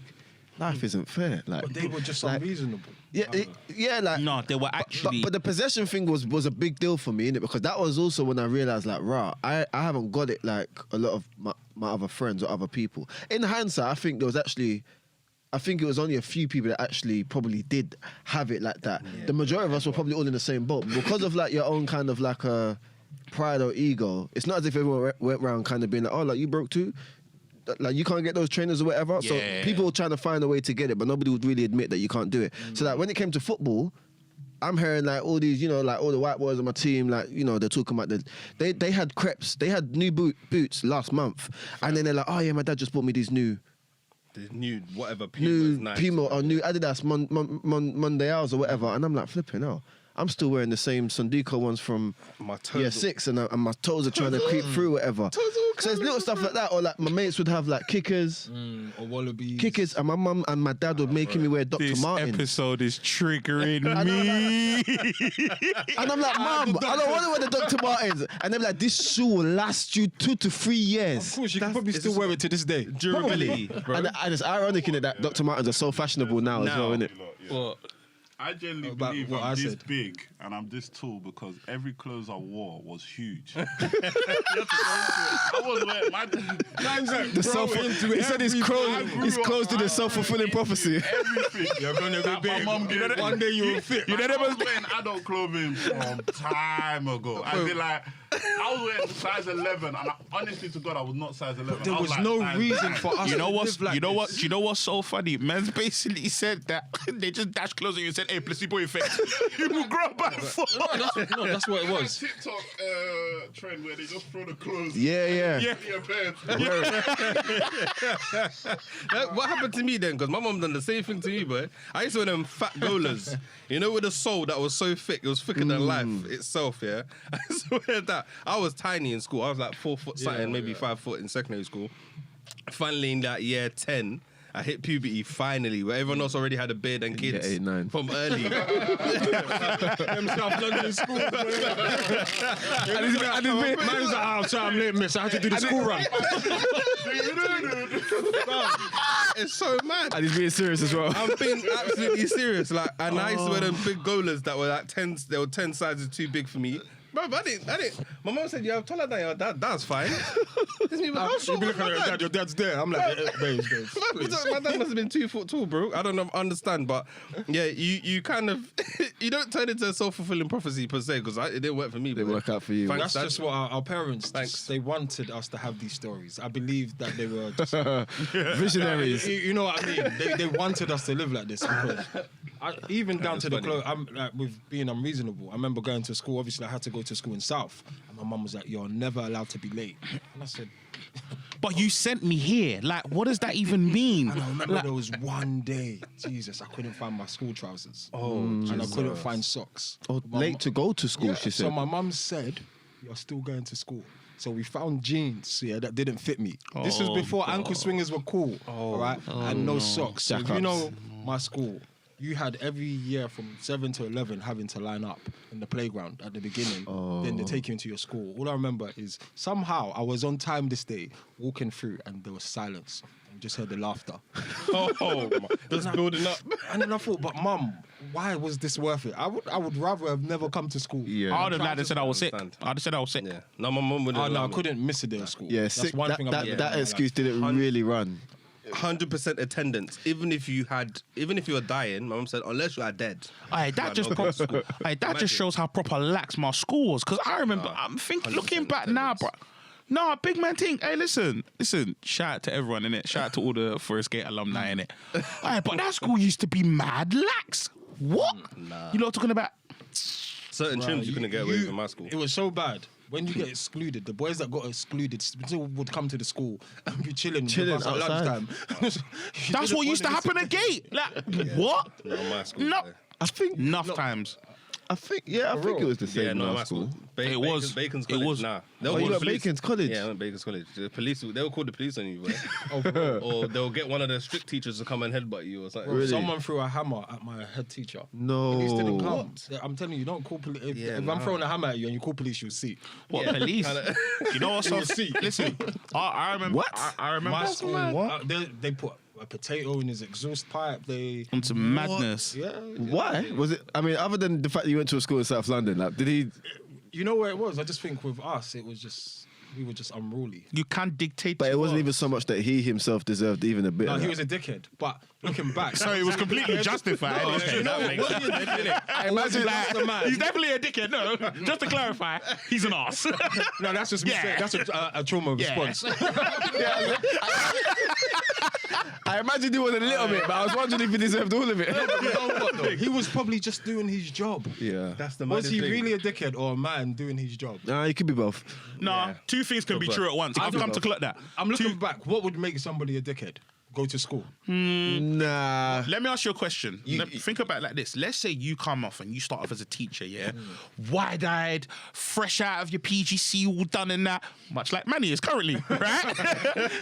life isn't fair. Like But they were just like, unreasonable. yeah, like No, they were actually. But the possession thing was a big deal for me, innit? Because that was also when I realized, like, rah, I haven't got it like a lot of my other friends or other people. In hindsight, I think it was only a few people that actually probably did have it like that. The majority of us were probably all in the same boat. Because of like your own kind of like a pride or ego, it's not as if everyone went around kind of being like, oh, like you broke too? Like you can't get those trainers or whatever. So Yeah. people were trying to find a way to get it, but nobody would really admit that you can't do it. So like when it came to football, I'm hearing like all these, you know, like all the white boys on my team, like, you know, they're talking about they had crepes, they had new boots last month, and then they're like, oh yeah, my dad just bought me these new The new whatever Puma's nice. Puma or new Adidas Mondials or whatever, and I'm like flipping out. I'm still wearing the same Sandiko ones from My toes year are- 6, and my toes are trying to creep through whatever. So it's little stuff like that, or like my mates would have like kickers, Or wallabies. and my mum and my dad would making me wear Dr. this Martens. episode is triggering I know, me. And I'm like, Mum, I don't want to wear the Dr. Martens. And they're like, this shoe will last you 2 to 3 years. Of course, you can probably still wear it to this day. Durability, bro. And it's ironic in it that Dr. Martens are so fashionable now as well, Now. isn't it? Well, I genuinely About believe what I'm I this said. big and I'm this tall because every clothes I wore was huge. I was wearing my He said he's close to the self-fulfilling prophecy. everything. you're gonna That be my big. mum gave me. One day you will fit. I was wearing adult clothing from time ago. I did like, I was wearing size 11, and honestly to God, I was not size 11. There I was like no size reason 10. for us. You know to what's live like you know what this. you know what's so funny? Man's basically said that they just dashed clothes on you and said, "Hey, placebo effect. You will grow by 4." No, that's what it was. TikTok trend where they just throw the clothes. Yeah. What happened to me then? Because my mum done the same thing to me, boy. I used to wear them fat golas. You know, with a sole that was so thick, it was thicker than life itself, yeah? I swear that. I was tiny in school. I was like 4 foot something, maybe 5 foot in secondary school. Finally, in that year 10, I hit puberty finally, where everyone else already had a beard and kids 8, 9. from early. Them South London school. Man's like, I'm sorry, I'm late, miss. I had to do the school run. It's so mad. And he's being serious as well. I'm being absolutely serious. Like, and I used to wear them big golas that were like 10. They were 10 sizes too big for me. Bro, I didn't. My mom said, "You have taller than your dad. That's fine." This me, how You short be was looking my at dad? your dad's there. I'm like, babes. My dad must have been 2 foot tall, bro. I don't know, understand, but yeah, you kind of you don't turn into a self-fulfilling prophecy per se because it didn't work for me. They bro. work out for you. Thanks, That's just what our parents. Thanks. They wanted us to have these stories. I believe that they were just, Visionaries. you know what I mean. They wanted us to live like this because even down to the clothes. I'm like with being unreasonable. I remember going to school. Obviously, I had to go to school in South, and my mum was like, "You're never allowed to be late." And I said, But you sent me here. Like, what does that even mean? and I remember Like, there was one day, Jesus, I couldn't find my school trousers. Oh, And I couldn't find socks. Oh, My late mu- to go to school, Yeah, she so said. my mum said, "You're still going to school." So we found jeans, that didn't fit me. This was Oh, before ankle swingers were cool, all right? And no socks. So if you Jack-ups. know my school, you had every year from 7 to 11 having to line up in the playground at the beginning. Then they take you into your school. All I remember is somehow I was on time this day, walking through, and there was silence. And just heard the laughter. just building up. And then I thought, but mum, why was this worth it? I would rather have never come to school. Yeah. I would have lied and said I was sick. Understand. I'd have said I was sick. Yeah. No, my mum wouldn't. Oh, no, I allow me. couldn't miss a day of school. Yeah, That's sick. one That, thing that, about that excuse didn't really run. 100% attendance. Even if you were dying, my mum said, unless you are dead. Aye, that just just shows how proper lax my school was. Because I remember, I'm thinking, looking back now, bro. No, big man thing. Hey, listen. Shout out to everyone in it. Shout out to all the Forest Gate alumni in it. Aye, but that school used to be mad lax. What? You lot talking about? Certain trims you couldn't get away with in my school. It was so bad. When you get excluded, the boys that got excluded still would come to the school and be chilling with us at outside. lunchtime. That's what used to happen at Gate. Like, what? Not my school. No. boy. I think Enough times. I think it was the same Yeah, in no, our my school. school. It was. Bacon's It College. was. Nah. Oh, you went Bacon's College? Yeah, I went Bacon's College. The police, they'll call the police on you, bro. Or they'll get one of the strict teachers to come and headbutt you or something. Bro, someone threw a hammer at my head teacher. No. Police didn't come. Yeah, I'm telling you, don't call police. If I'm throwing a hammer at you and you call police, you'll see. What Yeah. police? You know what? So, listen, I remember. What? I remember. My school, they put a potato in his exhaust pipe. They Onto madness. yeah. Why? Was it? I mean, other than the fact that you went to a school in South London, like, did he? You know where it was? I just think with us, it was just we were just unruly. You can't dictate. But to it wasn't us. even so much that he himself deserved even a bit. No, of he that. was a dickhead. But looking back, So it was completely justified. No, Okay, you know that what? makes What sense. he did- I imagine That's the man. he's definitely a dickhead. No, just to clarify, he's an ass. No, that's just me Yeah. saying. That's a trauma Yeah. response. I imagine he was a little bit, but I was wondering if he deserved all of it. You know what, though? He was probably just doing his job. Yeah. That's the Was maddest he thing. really a dickhead or a man doing his job? Nah, he could be both. Nah, two things can be But- true at once. I've come to clock that. I'm looking back. What would make somebody a dickhead? Go to school. Nah. Let me ask you a question. Think about it like this. Let's say you come off and you start off as a teacher, yeah? Wide-eyed, fresh out of your PGC, all done in that, much like Manny is currently, right?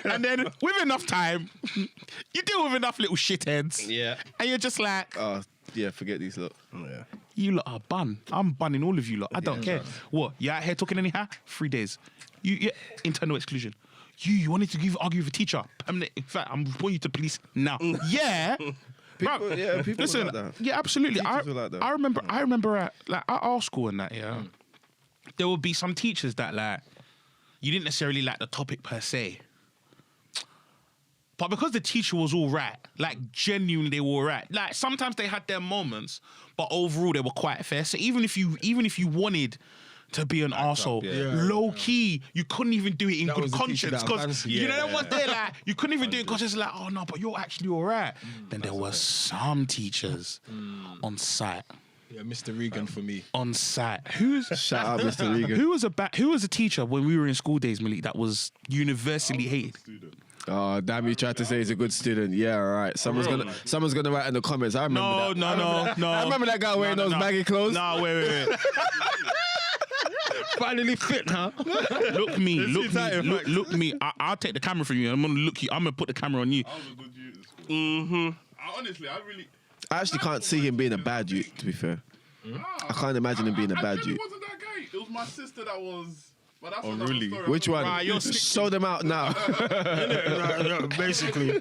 And then with enough time, you deal with enough little shitheads. Yeah. And you're just like, Yeah, forget these lot. Yeah. you lot are bun. I'm bunning all of you lot. I don't care. What? You out here talking anyhow? 3 days. You internal exclusion. You wanted to argue with a teacher. In fact, I'm reporting you to police now. Yeah. Bruv, people listen, like that. yeah, absolutely. Teachers were like that. I remember at our school and that, yeah. There would be some teachers that like you didn't necessarily like the topic per se. But because the teacher was all right, like genuinely they were all right. Like sometimes they had their moments, but overall they were quite fair. So even if you wanted to be an arsehole, low key, you couldn't even do it in That good was the teacher conscience. that I Because fancied. you know what they're like, you couldn't even do it because it's like, oh no, but you're actually all right. Then there were some teachers on site. Yeah, Mr. Regan for me. On site. Who's Shout out, Mr. Regan. who was a teacher when we were in school days, Malik, that was universally hated? Oh, damn, you tried to say he's a good student. Yeah, all right. Someone's gonna write in the comments. I remember that. No. I remember that guy wearing those baggy clothes. No, wait. Finally fit, huh? Look me. I'll take the camera from you. I'm gonna look you. I'm gonna put the camera on you. I was a good youth at school. Honestly, I actually can't see him being a bad youth, to be fair. I can't imagine him being a bad It youth. wasn't that great. It was my sister that was. But that's Unruly. another story. Which one? Right, you're Show them out now. Basically.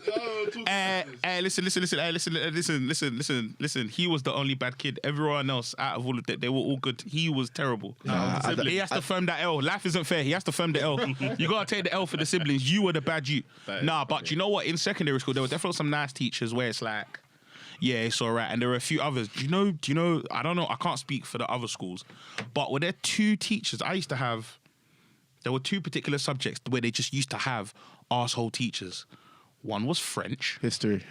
Listen. He was the only bad kid. Everyone else, out of all of that, they were all good. He was terrible. He has to firm that L. Life isn't fair. He has to firm the L. You gotta take the L for the siblings. You were the bad you. But you know what? In secondary school, there were definitely some nice teachers where it's like, yeah, it's all right. And there were a few others. Do you know? I don't know. I can't speak for the other schools, but were there two teachers I used to have? There were two particular subjects where they just used to have arsehole teachers. One was French, History.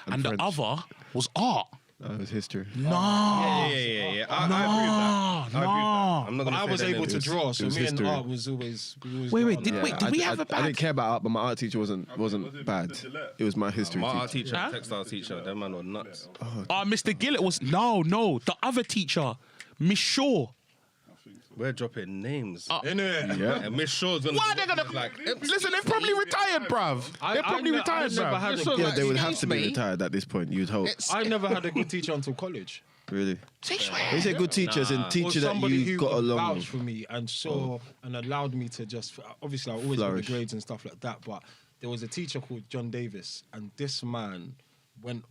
and French. the other was art. It was history. No. Yeah. I agree with that. I agree with that. I'm not gonna I say was their able names. to draw, so it was me and history. art was always. Wait, did we have a I bad? didn't care about art, but my art teacher wasn't Was it bad. Mr. Gillette? It was my history My teacher. art teacher, Huh? textile teacher, that man were nuts. Mr. Gillett was no, the other teacher, Miss Shaw. We're dropping names. Innit? Yeah. And Miss Shaw's gonna. Why they gonna like? listen? They're probably retired, bruv. They're probably retired, I never bruv. had Yeah, a, they would have to be retired at this point, you'd hope. I never had a good teacher until college. Really. Say swear. When you say good teachers and Or teacher that somebody you who got could along vouch with. for me and saw and allowed me to just. Obviously, I always got the Flourish. grades and stuff like that, but there was a teacher called John Davis, and this man went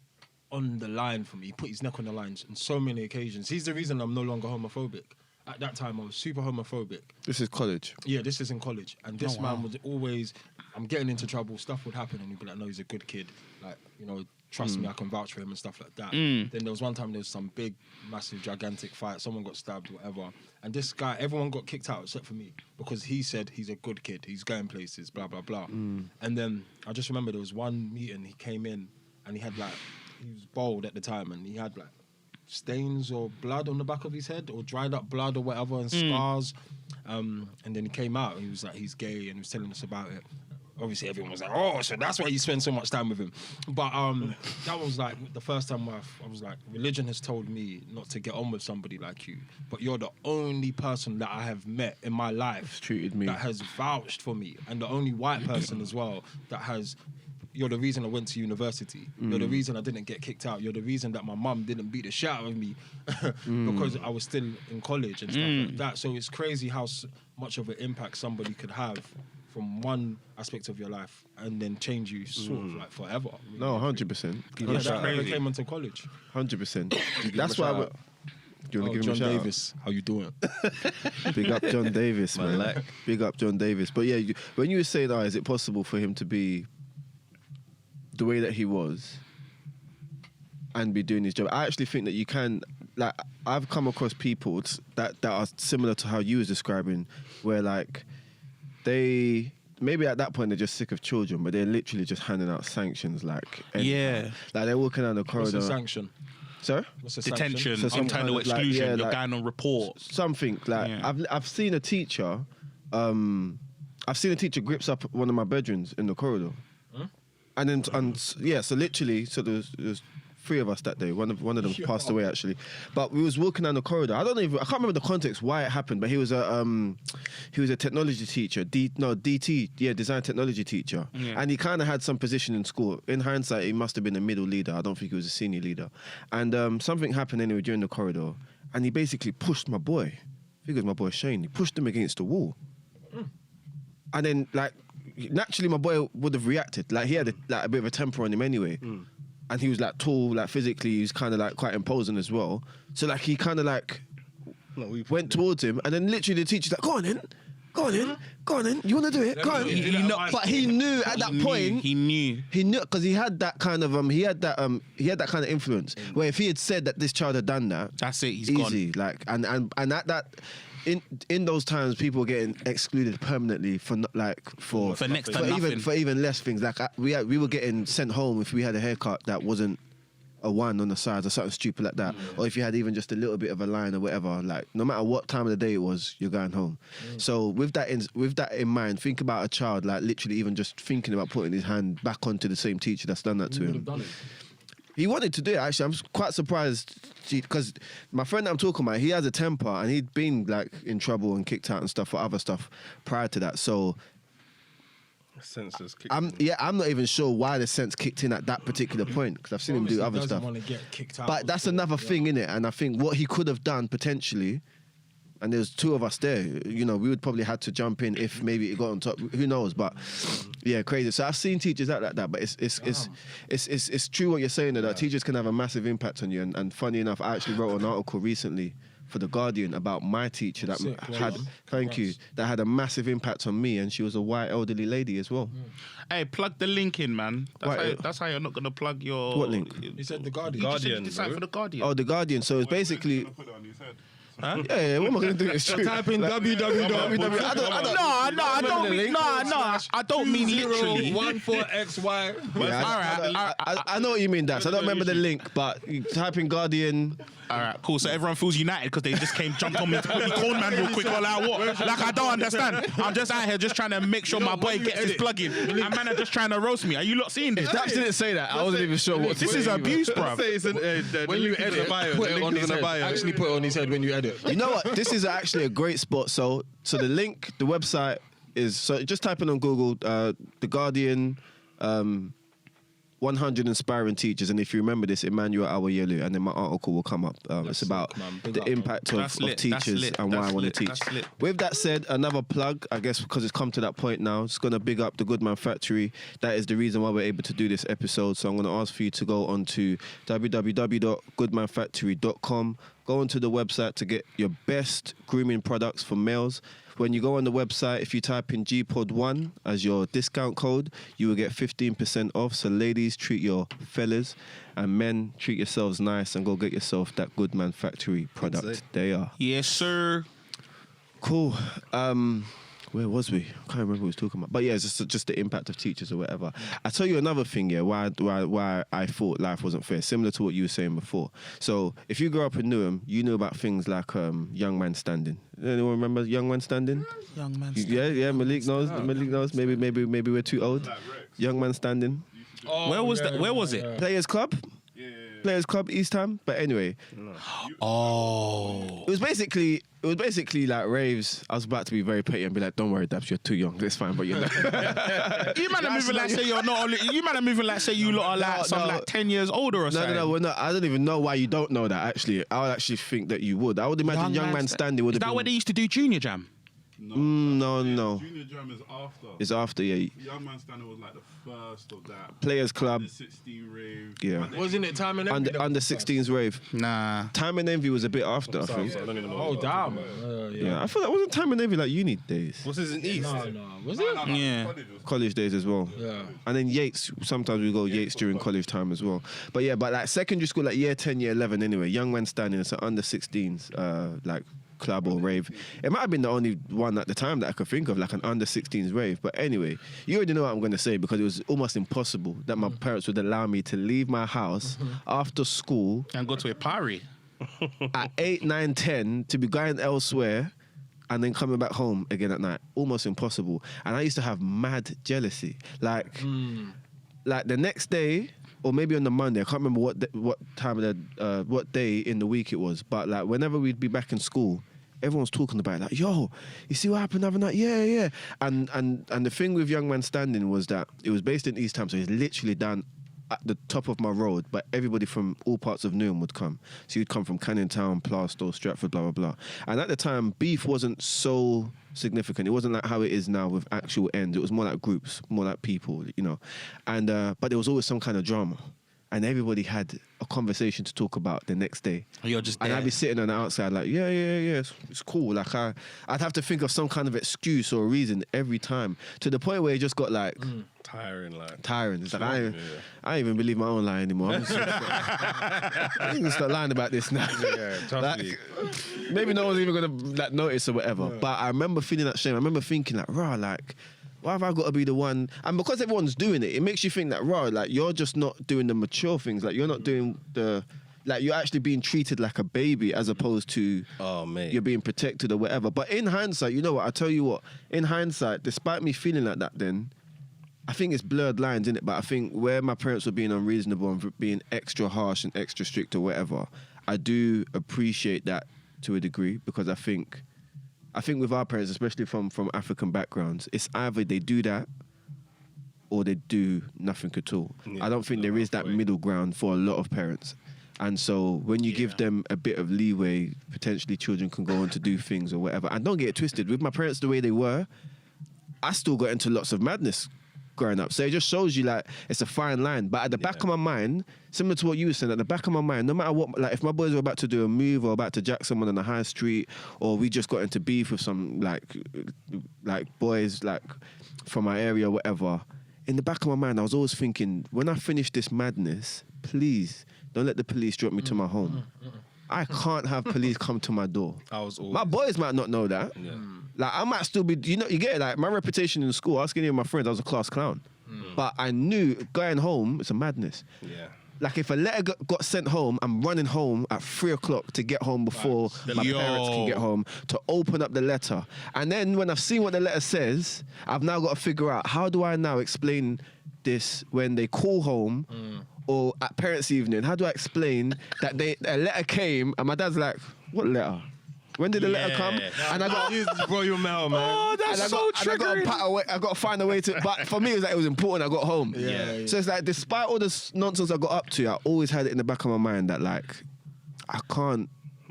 on the line for me. He put his neck on the lines on so many occasions. He's the reason I'm no longer homophobic. At that time, I was super homophobic. This is college. Yeah, this is in college. And this man would always, I'm getting into trouble, stuff would happen, and he'd be like, no, he's a good kid. Like, trust me, I can vouch for him and stuff like that. Then there was one time there was some big, massive, gigantic fight. Someone got stabbed, whatever. And this guy, everyone got kicked out except for me because he said he's a good kid. He's going places, blah, blah, blah. And then I just remember there was one meeting, he came in and he had he was bald at the time and he had stains or blood on the back of his head or dried up blood or whatever and scars. And then he came out and he was like, he's gay and he was telling us about it. obviously everyone was like, oh, so that's why you spend so much time with him. But that was like the first time I was like, religion has told me not to get on with somebody like you, but you're the only person that I have met in my life treated me, that has vouched for me, and the only white person as well that has. You're the reason I went to university. You're the reason I didn't get kicked out. You're the reason that my mum didn't beat the shit out of me because I was still in college and stuff like that. So it's crazy how much of an impact somebody could have from one aspect of your life and then change you sort of like forever. No, 100%. Yeah, that never came into college. 100%. That's why. Do you want to give him a John shout Davis, how you doing? Big up John Davis, man. like. Big up John Davis. But yeah, when you were saying, is it possible for him to be the way that he was and be doing his job? I actually think that you can, like, I've come across people that are similar to how you was describing, where like they maybe at that point they're just sick of children, but they're literally just handing out sanctions like Yeah. like they're walking down the corridor. What's a sanction? Sorry? What's a Detention, So some kind internal of, like, exclusion, yeah, you're like- going on report. Something like Yeah. I've seen a teacher, I've seen a teacher grips up one of my bedrooms in the corridor, and then so literally, so there's three of us that day. One of them passed away actually, but we was walking down the corridor. I can't remember the context why it happened, but he was a technology teacher, design technology teacher, and he kind of had some position in school. In hindsight, he must have been a middle leader. I don't think he was a senior leader, and something happened anyway during the corridor, and he basically pushed my boy. I think it was my boy Shane. He pushed him against the wall, and then like naturally my boy would have reacted. Like he had a bit of a temper on him anyway. And he was like tall, like physically, he was kind of like quite imposing as well. So like he kind of like went towards him, and then literally the teacher's like, go on in, you want to do it? Go on. But he knew at that point. He knew Because he had that kind of kind of influence where if he had said that this child had done that, that's it. He's easy. gone. Like and at that. In those times, people were getting excluded permanently for next to nothing. for even less things. Like we were getting sent home if we had a haircut that wasn't a one on the sides or something stupid like that, or if you had even just a little bit of a line or whatever. Like no matter what time of the day it was, you're going home. So with that in mind, think about a child like literally even just thinking about putting his hand back onto the same teacher that's done that to him. He wanted to do it, actually. I'm quite surprised because my friend that I'm talking about, he has a temper and he'd been like in trouble and kicked out and stuff for other stuff prior to that. So Senses kicked I'm not even sure why the sense kicked in at that particular point because I've seen him do other stuff. Want to get kicked out But that's another thing, innit? And I think what he could have done potentially, and there's two of us there, we would probably had to jump in if maybe it got on top. Who knows? But yeah, crazy. So I've seen teachers act like that, but it's true what you're saying that teachers can have a massive impact on you. And funny enough, I actually wrote an article recently for The Guardian about my teacher that that had a massive impact on me, and she was a white elderly lady as well. Hey, plug the link in, man. That's how you're not gonna plug your. What link? You said The Guardian. You decided for The Guardian. Oh, The Guardian. So it's basically. Huh? Yeah, what am I going to do? It's true. Type in www. I don't mean literally. 14XY. I know what you mean, Dax. I don't remember the link, but you type in Guardian. All right, cool. So everyone feels united because they just jumped on me to put me corn man real quick. Or like what? Like I don't understand. I'm just out here just trying to make sure my boy gets his plug in. And man are just trying to roast me. Are you lot seeing this? Dax didn't say that. I wasn't even sure what. This is abuse, bro. When you edit, put it on his head. Actually put it on his head when you edit. You know what? This is actually a great spot. So the link, the website is, so just type in on Google, The Guardian, 100 inspiring teachers, and if you remember this, Emmanuel Awayelu, and then my article will come up. It's about the impact of teachers and why I want to teach. With that said, another plug, I guess, because it's come to that point now, it's going to big up the Goodman Factory. That is the reason why we're able to do this episode. So I'm going to ask for you to go on to www.goodmanfactory.com. Go onto the website to get your best grooming products for males. When you go on the website, if you type in GPOD1 as your discount code, you will get 15% off. So ladies, treat your fellas, and men, treat yourselves nice and go get yourself that Goodman Factory product. There you are. Yes, sir. Cool. Where was we? I can't remember what we was talking about. But yeah, it's just the impact of teachers or whatever. I tell you another thing, yeah, why I thought life wasn't fair, similar to what you were saying before. So if you grew up in Newham, you knew about things like young man standing. Anyone remember young man standing? Young man. Yeah, Malik knows. Malik knows. Maybe we're too old. Young man standing. Oh, Where was that? Where was it? Players Club. Players Club, East Ham. But anyway, Oh. it was basically like raves. I was about to be very petty and be like, "Don't worry, Dabs, you're too young. It's fine." But you're not. You man are moving like say you're not. You man are moving like say you lot are like like 10 years older or something. No, we're not. I don't even know why you don't know that. Actually, I would actually think that you would. I would imagine young man standing would Is have that been. where they used to do Junior Jam? No. Junior Jam is after. It's after, yeah. Young Man Standing was like the first of that. Players Club. The 16 rave. Yeah. Wasn't it Time and Envy? Under 16s rave. Nah. Time and Envy was a bit after, I think. I don't even know. Oh, damn. Yeah, I thought that wasn't Time and Envy like uni days. What's his in East? No. Was it? Yeah. College days as well. Yeah. And then Yates, sometimes we go Yates during college time as well. But yeah, but like secondary school, like year 10, year 11 anyway, young man standing, it's an under 16s, like club or rave. It might have been the only one at the time that I could think of, like an under 16s rave. But anyway, you already know what I'm going to say because it was almost impossible that my parents would allow me to leave my house after school And go to a party. at 8, 9, 10 to be going elsewhere and then coming back home again at night. Almost impossible. And I used to have mad jealousy. Like the next day, or maybe on the Monday, I can't remember what time of the what day in the week it was. But like whenever we'd be back in school, everyone's talking about it. Like, yo, you see what happened the other night? Yeah. And the thing with Young Man Standing was that it was based in East Ham, so it's literally down at the top of my road, but everybody from all parts of Newham would come. So you'd come from Canning Town, Plaistow, Stratford, blah, blah, blah. And at the time, beef wasn't so significant. It wasn't like how it is now with actual ends. It was more like groups, more like people, you know. And but there was always some kind of drama. And everybody had a conversation to talk about the next day. You're just And there. I'd be sitting on the outside like, yeah, it's cool. Like I'd have to think of some kind of excuse or reason every time, to the point where it just got like Tiring, like. tiring. It's like I don't even believe my own lie anymore. I'm going to start lying about this now. Yeah, trust me. Maybe no one's even going to like notice or whatever. But I remember feeling that shame. I remember thinking like, rah, like, why have I got to be the one? And because everyone's doing it, it makes you think that, rah, like, you're just not doing the mature things. Like, you're not doing the... Like, you're actually being treated like a baby as opposed to you're being protected or whatever. But in hindsight, you know what? I tell you what. In hindsight, despite me feeling like that then, I think it's blurred lines, innit? But I think where my parents were being unreasonable and being extra harsh and extra strict or whatever, I do appreciate that to a degree, because I think with our parents, especially from African backgrounds, it's either they do that or they do nothing at all. Yeah, I don't think there is that middle ground for a lot of parents. And so when you give them a bit of leeway, potentially children can go on to do things or whatever. And don't get it twisted, with my parents the way they were, I still got into lots of madness growing up. So it just shows you, like, it's a fine line. But at the back of my mind, similar to what you were saying, at the back of my mind, no matter what, like if my boys were about to do a move or about to jack someone on the high street, or we just got into beef with some like boys like from my area or whatever, in the back of my mind, I was always thinking, when I finish this madness, please don't let the police drop me to my home. I can't have police come to my door. My boys might not know that. Yeah. Like, I might still be, you get it, like, my reputation in school, asking any of my friends, I was a class clown. But I knew going home, it's a madness. Yeah. Like, if a letter got sent home, I'm running home at 3 o'clock to get home before my parents can get home, to open up the letter. And then when I've seen what the letter says, I've now got to figure out, how do I now explain this when they call home or at parents' evening? How do I explain that a letter came and my dad's like, what letter? When did the letter come? And I got Jesus, bro, your mail, man. Oh, that's so triggering. I got to find a way to. But for me, it was like it was important. I got home. Yeah. So it's like, despite all this nonsense I got up to, I always had it in the back of my mind that, like, I can't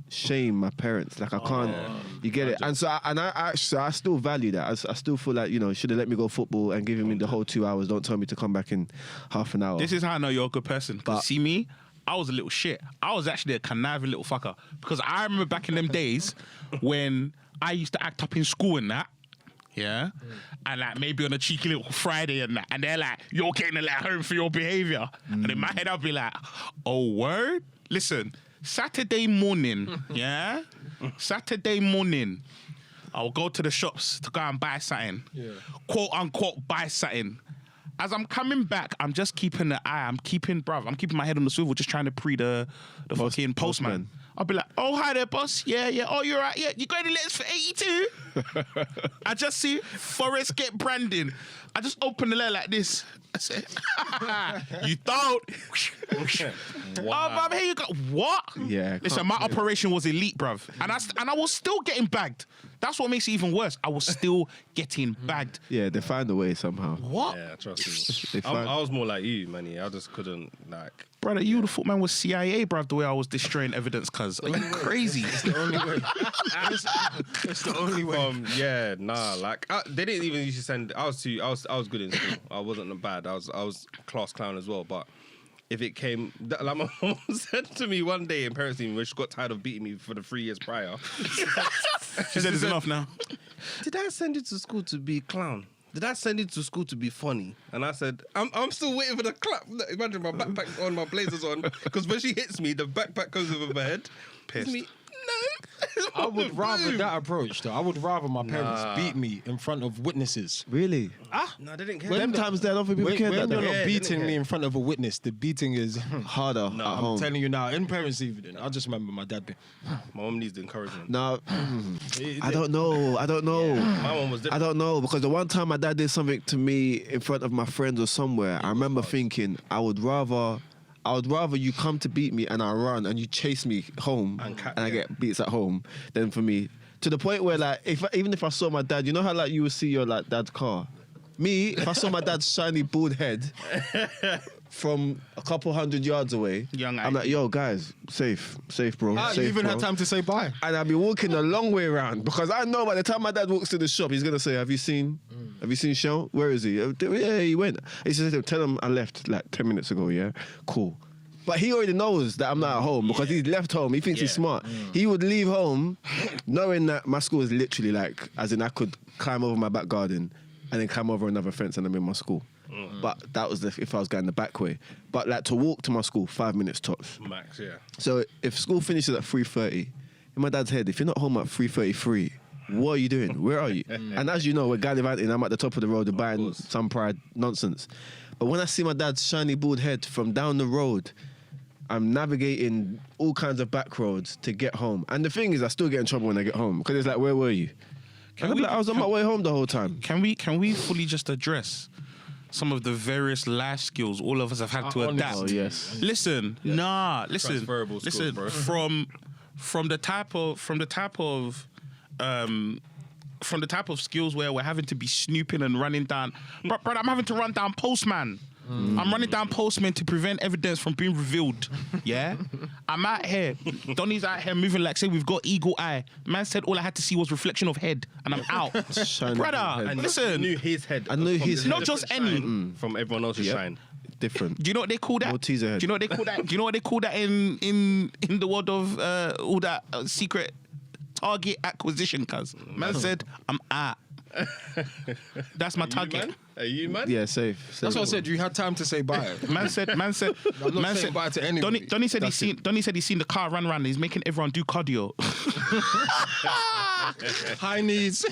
shame my parents. Like, I can't. You get it? And so I still value that. I still feel like, should have let me go football and given me the whole 2 hours. Don't tell me to come back in half an hour. This is how I know you're a good person. But- See me? I was a little shit. I was actually a conniving little fucker. Because I remember back in them days when I used to act up in school and that. Yeah? And like maybe on a cheeky little Friday and that. And they're like, you're getting a letter home for your behaviour. And in my head I'll be like, oh, word? Listen, Saturday morning, yeah? Saturday morning, I'll go to the shops to go and buy something. Yeah. Quote unquote buy something. As I'm coming back, I'm just keeping an eye. I'm keeping my head on the swivel, just trying to pre the fucking postman. I'll be like, oh, hi there, boss. Yeah. Oh, you're right. Yeah, you got any letters for 82? I just see Forrest get Brandon. I just open the letter like this. I say, you don't. Oh, bruv, here you go. What? Yeah. Listen, my operation was elite, bruv. And I was still getting bagged. That's what makes it even worse. I was still getting bagged. Yeah, they find a way somehow. What? Yeah, trust They me. find- I was more like you, Manny. I just couldn't like. Brother, you would have thought man was CIA, bruv, the way I was destroying evidence, cuz. Are you crazy? It's the only way. It's the only way. Yeah, nah. Like they didn't even used to send. I was good in school. I wasn't bad. I was class clown as well. But if it came, like my mom said to me one day in parents' evening when she got tired of beating me for the 3 years prior. She said it's enough now. Did I send you to school to be clown? Did I send you to school to be funny? And I said, I'm still waiting for the clap. Imagine my backpack on, my blazers on. Because when she hits me, the backpack goes over my head. Pissed. Me, no. I would rather that approach, though. I would rather my parents Nah. beat me in front of witnesses. Really? No, they didn't care. Them times they don't think people care When that you're though. not Yeah, beating didn't me care. in front of a witness, the beating is... Harder at I'm home. telling you now, in parents' evening, I just remember my dad being... My mom needs the encouragement. No, I don't know. My mom was I different. don't know, because the one time my dad did something to me in front of my friends or somewhere, I remember thinking I would rather you come to beat me and I run and you chase me home and I get beats at home than for me. To the point where like even if I saw my dad, you know how like you would see your like dad's car. Me, if I saw my dad's shiny bald head from a couple 100 yards away, Young I'm like, ID. yo guys, safe, bro. You safe, even bro. had time to say bye. And I'd be walking a long way around because I know by the time my dad walks to the shop, he's gonna say, "Have you seen Sean? Where is he? Yeah, he went." He says, "Tell him I left like 10 minutes ago." Yeah, cool. But he already knows that I'm not at home because he's left home. He thinks he's smart. He would leave home knowing that my school is literally like, as in I could climb over my back garden and then climb over another fence and I'm in my school. But that was if I was going the back way. But like to walk to my school, 5 minutes tops. Max, yeah. So if school finishes at 3:30, in my dad's head, if you're not home at 3:33, what are you doing? Where are you? And as you know, we're gallivanting. I'm at the top of the road buying some pride nonsense. But when I see my dad's shiny bald head from down the road, I'm navigating all kinds of back roads to get home. And the thing is, I still get in trouble when I get home because it's like, where were you? And I'm like, I was on my way home the whole time. Can we fully just address some of the various life skills all of us have had to honestly. adapt? Oh, yes. Listen, listen, Transferable skills, listen. bro. From the type of skills where we're having to be snooping and running down. Brother, I'm having to run down postman. I'm running down postman to prevent evidence from being revealed. Yeah? I'm out here. Donnie's out here moving like, say, we've got eagle eye. Man said all I had to see was reflection of head, and I'm out. Shiny Brother, bald head. And listen. I knew his head. I knew from his the head. Not just any. shine from everyone else's Yep. shine. Different. Do you know what they call that? Malteser head. Do you know what they call that? Do you know what they call that in the world of all that secret target acquisition? Cuz man said, I'm out. That's my target. Are you man? Yeah, safe. That's what I said. You had time to say bye. Man said. I'm not saying bye to anybody. Donnie said Donnie said he's seen the car run around. He's making everyone do cardio. High knees.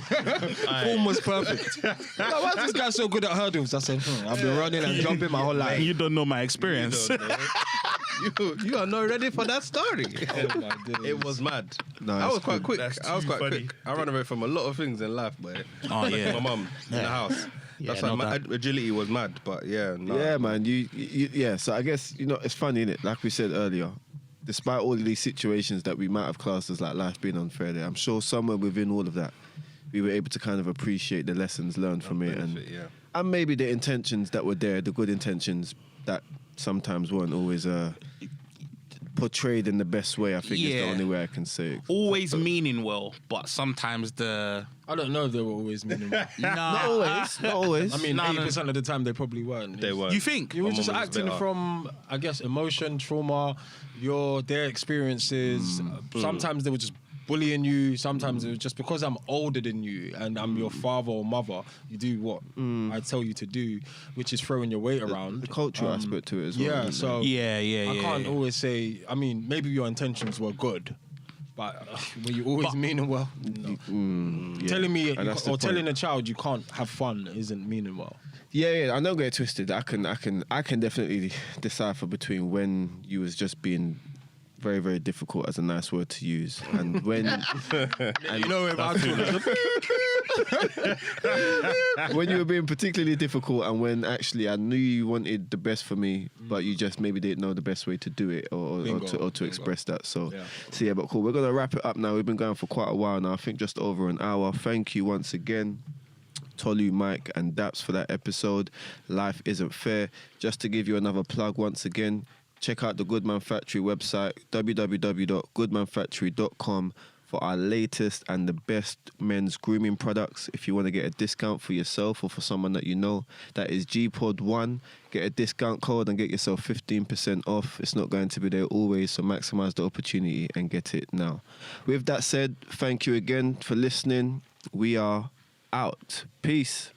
Form was perfect. Like, why is this guy so good at hurdles? I said, I've been running and jumping my whole life. You don't know my experience. You are not ready for that story. Oh my days. It was mad. No, I it's was quite cool. quick. I was quite quick. I ran away from a lot of things in life, but Oh, yeah. my mum in the house. Yeah, That's no why my doubt. agility was mad. But yeah, no. Yeah, man. Yeah. So I guess it's funny, innit? Like we said earlier, despite all of these situations that we might have classed as like life being unfair, there, I'm sure somewhere within all of that, we were able to kind of appreciate the lessons learned from it, and maybe the intentions that were there, the good intentions that sometimes weren't always portrayed in the best way. I think is the Yeah. only way I can say it. Always meaning well, but sometimes the I don't know if they were always meaning well. Not always. Not always. I mean, No, no. 80% of the time they probably weren't. They were. You think? You were My just mum was acting better. from, I guess, emotion, trauma, their experiences. Sometimes they were just bullying you. Sometimes it was just because I'm older than you and I'm your father or mother, you do what I tell you to do, which is throwing your weight around. the cultural aspect to it as well. Yeah, isn't so Yeah. I can't always say, I mean, maybe your intentions were good, But when you always meaning well, no. Yeah. Telling me And that's the point. telling a child you can't have fun isn't meaning well. Yeah, I don't get it twisted. I can definitely decipher between when you was just being very, very difficult as a nice word to use, and when You know, if I when you were being particularly difficult, and when actually I knew you wanted the best for me, but you just maybe didn't know the best way to do it or to express that. So yeah, but cool. We're gonna wrap it up now. We've been going for quite a while now. I think just over an hour. Thank you once again, Tolu, Mike, and Daps for that episode. Life Isn't Fair. Just to give you another plug once again, check out the Goodman Factory website, www.goodmanfactory.com, for our latest and the best men's grooming products. If you want to get a discount for yourself or for someone that you know, that is GPOD1. Get a discount code and get yourself 15% off. It's not going to be there always, so maximize the opportunity and get it now. With that said, thank you again for listening. We are out. Peace.